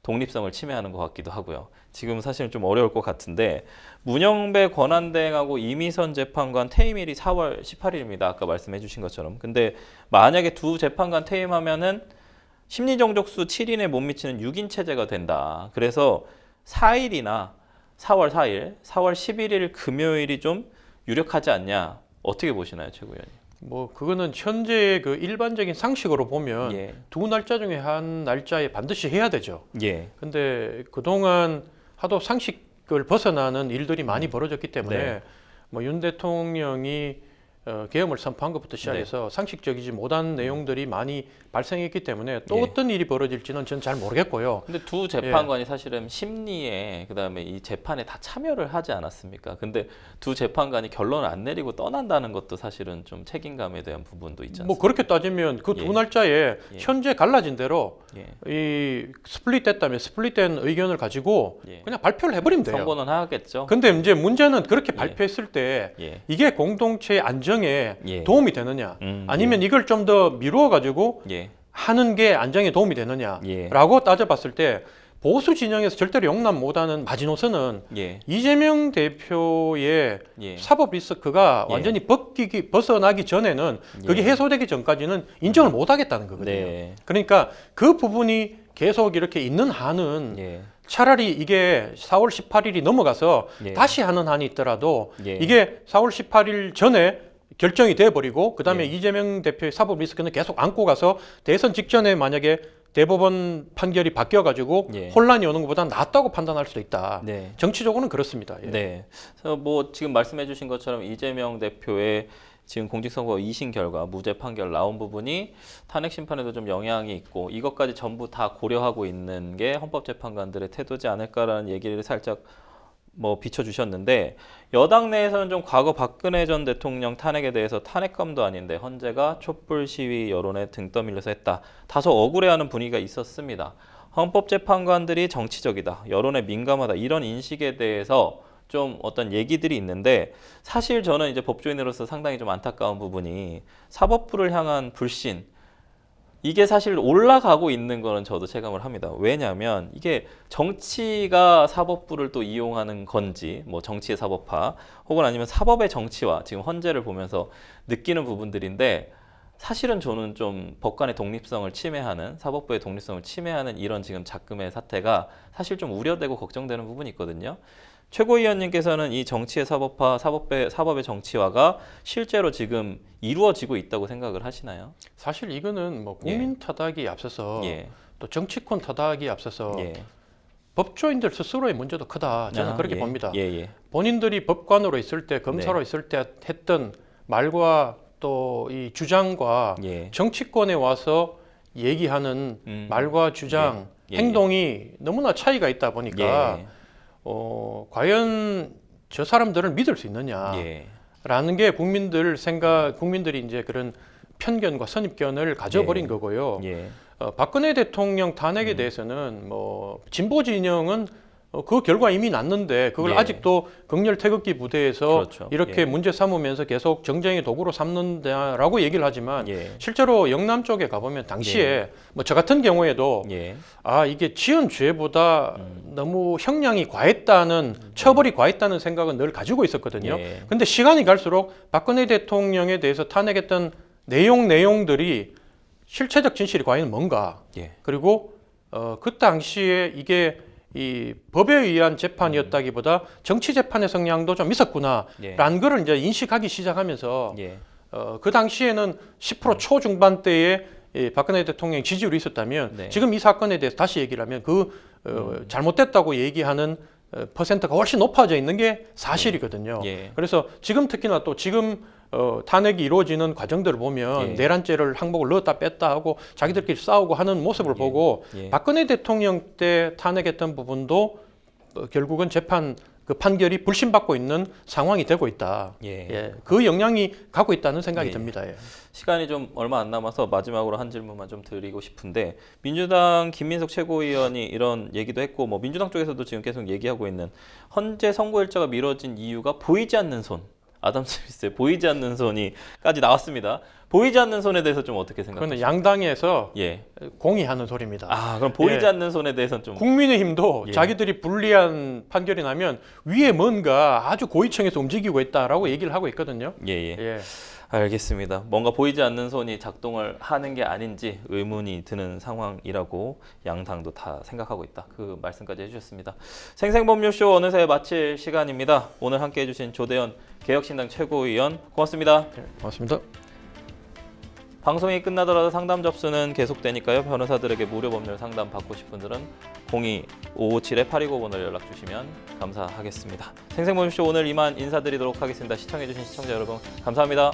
독립성을 침해하는 것 같기도 하고요. 지금 사실은 좀 어려울 것 같은데 문영배 권한대행하고 이미선 재판관 퇴임일이 4월 18일입니다. 아까 말씀해 주신 것처럼. 근데 만약에 두 재판관 퇴임하면은 심리정족수 7인에 못 미치는 6인 체제가 된다. 그래서 4일이나 4월 4일, 4월 11일 금요일이 좀 유력하지 않냐. 어떻게 보시나요, 최고위원님? 뭐 그거는 현재의 그 일반적인 상식으로 보면 예. 두 날짜 중에 한 날짜에 반드시 해야 되죠. 예. 근데 그동안 하도 상식을 벗어나는 일들이 많이 벌어졌기 때문에 네. 뭐 윤 대통령이 계엄을 선포한 것부터 시작해서 상식적이지 못한 내용들이 많이 발생했기 때문에 또 어떤 일이 벌어질지는 저는 잘 모르겠고요. 근데 두 재판관이 사실은 심리에 그다음에 이 재판에 다 참여를 하지 않았습니까? 근데 두 재판관이 결론을 안 내리고 떠난다는 것도 사실은 좀 책임감에 대한 부분도 있지 않습니까? 뭐 그렇게 따지면 그 두 날짜에 현재 갈라진 대로 이 스플릿됐다면 스플릿된 의견을 가지고 그냥 발표를 해버리면 돼요. 선고는 하겠죠. 근데 이제 문제는 그렇게 발표했을 때 이게 공동체의 안정에 도움이 되느냐, 아니면 이걸 좀 더 미루어 가지고 하는 게 안정에 도움이 되느냐라고 따져봤을 때 보수 진영에서 절대로 용납 못하는 마지노선은 이재명 대표의 사법 리스크가 완전히 벗어나기 전에는 그게 해소되기 전까지는 인정을 못하겠다는 거거든요. 그러니까 그 부분이 계속 이렇게 있는 한은 차라리 이게 4월 18일이 넘어가서 다시 하는 한이 있더라도 이게 4월 18일 전에 결정이 돼버리고 그다음에 이재명 대표의 사법 리스크는 계속 안고 가서 대선 직전에 만약에 대법원 판결이 바뀌어가지고 혼란이 오는 것보다 낫다고 판단할 수도 있다. 정치적으로는 그렇습니다. 그래서 뭐 지금 말씀해주신 것처럼 이재명 대표의 지금 공직선거 2심 결과 무죄 판결 나온 부분이 탄핵 심판에도 좀 영향이 있고 이것까지 전부 다 고려하고 있는 게 헌법재판관들의 태도지 않을까라는 얘기를 살짝 뭐 비춰주셨는데 여당 내에서는 좀 과거 박근혜 전 대통령 탄핵에 대해서 탄핵감도 아닌데 헌재가 촛불 시위 여론에 등 떠밀려서 했다. 다소 억울해하는 분위기가 있었습니다. 헌법재판관들이 정치적이다, 여론에 민감하다 이런 인식에 대해서 좀 어떤 얘기들이 있는데 사실 저는 이제 법조인으로서 상당히 좀 안타까운 부분이 사법부를 향한 불신 이게 사실 올라가고 있는 거는 저도 체감을 합니다. 왜냐하면 이게 정치가 사법부를 또 이용하는 건지 뭐 정치의 사법화 혹은 아니면 사법의 정치화 지금 헌재를 보면서 느끼는 부분들인데 사실은 저는 좀 법관의 독립성을 침해하는 사법부의 독립성을 침해하는 이런 지금 작금의 사태가 사실 좀 우려되고 걱정되는 부분이 있거든요. 최고위원님께서는 이 정치의 사법화, 사법의 정치화가 실제로 지금 이루어지고 있다고 생각을 하시나요? 사실 이거는 뭐 국민 타닥이 앞서서 또 정치권 타닥이 앞서서 법조인들 스스로의 문제도 크다. 저는 그렇게 봅니다. 본인들이 법관으로 있을 때, 검사로 있을 때 했던 말과 또 이 주장과 정치권에 와서 얘기하는 말과 주장, 행동이 너무나 차이가 있다 보니까 과연 저 사람들을 믿을 수 있느냐라는 게 국민들이 이제 그런 편견과 선입견을 가져버린 거고요. 박근혜 대통령 탄핵에 대해서는 뭐 진보 진영은 그 결과 이미 났는데 그걸 아직도 극렬 태극기 부대에서 이렇게 문제 삼으면서 계속 정쟁의 도구로 삼는다라고 얘기를 하지만 실제로 영남 쪽에 가보면 당시에 뭐 저 같은 경우에도 이게 지은 죄보다 너무 형량이 과했다는 처벌이 과했다는 생각은 늘 가지고 있었거든요. 근데 시간이 갈수록 박근혜 대통령에 대해서 탄핵했던 내용들이 실체적 진실이 과연 뭔가 그리고 그 당시에 이게 이 법에 의한 재판이었다기보다 정치 재판의 성향도 좀 있었구나라는 거를 이제 인식하기 시작하면서 그 당시에는 10% 초중반대에 박근혜 대통령의 지지율이 있었다면 지금 이 사건에 대해서 다시 얘기를 하면 잘못됐다고 얘기하는 퍼센트가 훨씬 높아져 있는 게 사실이거든요. 그래서 지금 특히나 또 지금 탄핵이 이루어지는 과정들을 보면 내란죄를 항목을 넣었다 뺐다 하고 자기들끼리 싸우고 하는 모습을 보고 박근혜 대통령 때 탄핵했던 부분도 결국은 재판 그 판결이 불신받고 있는 상황이 되고 있다. 그 영향이 가고 있다는 생각이 듭니다. 시간이 좀 얼마 안 남아서 마지막으로 한 질문만 좀 드리고 싶은데 민주당 김민석 최고위원이 이런 얘기도 했고 뭐 민주당 쪽에서도 지금 계속 얘기하고 있는 헌재 선고 일자가 미뤄진 이유가 보이지 않는 손. 아담 스미스의 보이지 않는 손이까지 나왔습니다. 보이지 않는 손에 대해서 좀 어떻게 생각하세요? 그건 양당에서 공의하는 소리입니다. 그럼 보이지 않는 손에 대해서는 좀 국민의힘도 자기들이 불리한 판결이 나면 위에 뭔가 아주 고위층에서 움직이고 있다라고 얘기를 하고 있거든요. 알겠습니다. 뭔가 보이지 않는 손이 작동을 하는 게 아닌지 의문이 드는 상황이라고 양당도 다 생각하고 있다. 그 말씀까지 해주셨습니다. 생생법률쇼 어느새 마칠 시간입니다. 오늘 함께해 주신 조대현 개혁신당 최고위원 고맙습니다. 고맙습니다. 방송이 끝나더라도 상담 접수는 계속되니까요. 변호사들에게 무료 법률 상담 받고 싶은 분들은 02-557-8295번으로 연락 주시면 감사하겠습니다. 생생법률쇼 오늘 이만 인사드리도록 하겠습니다. 시청해주신 시청자 여러분 감사합니다.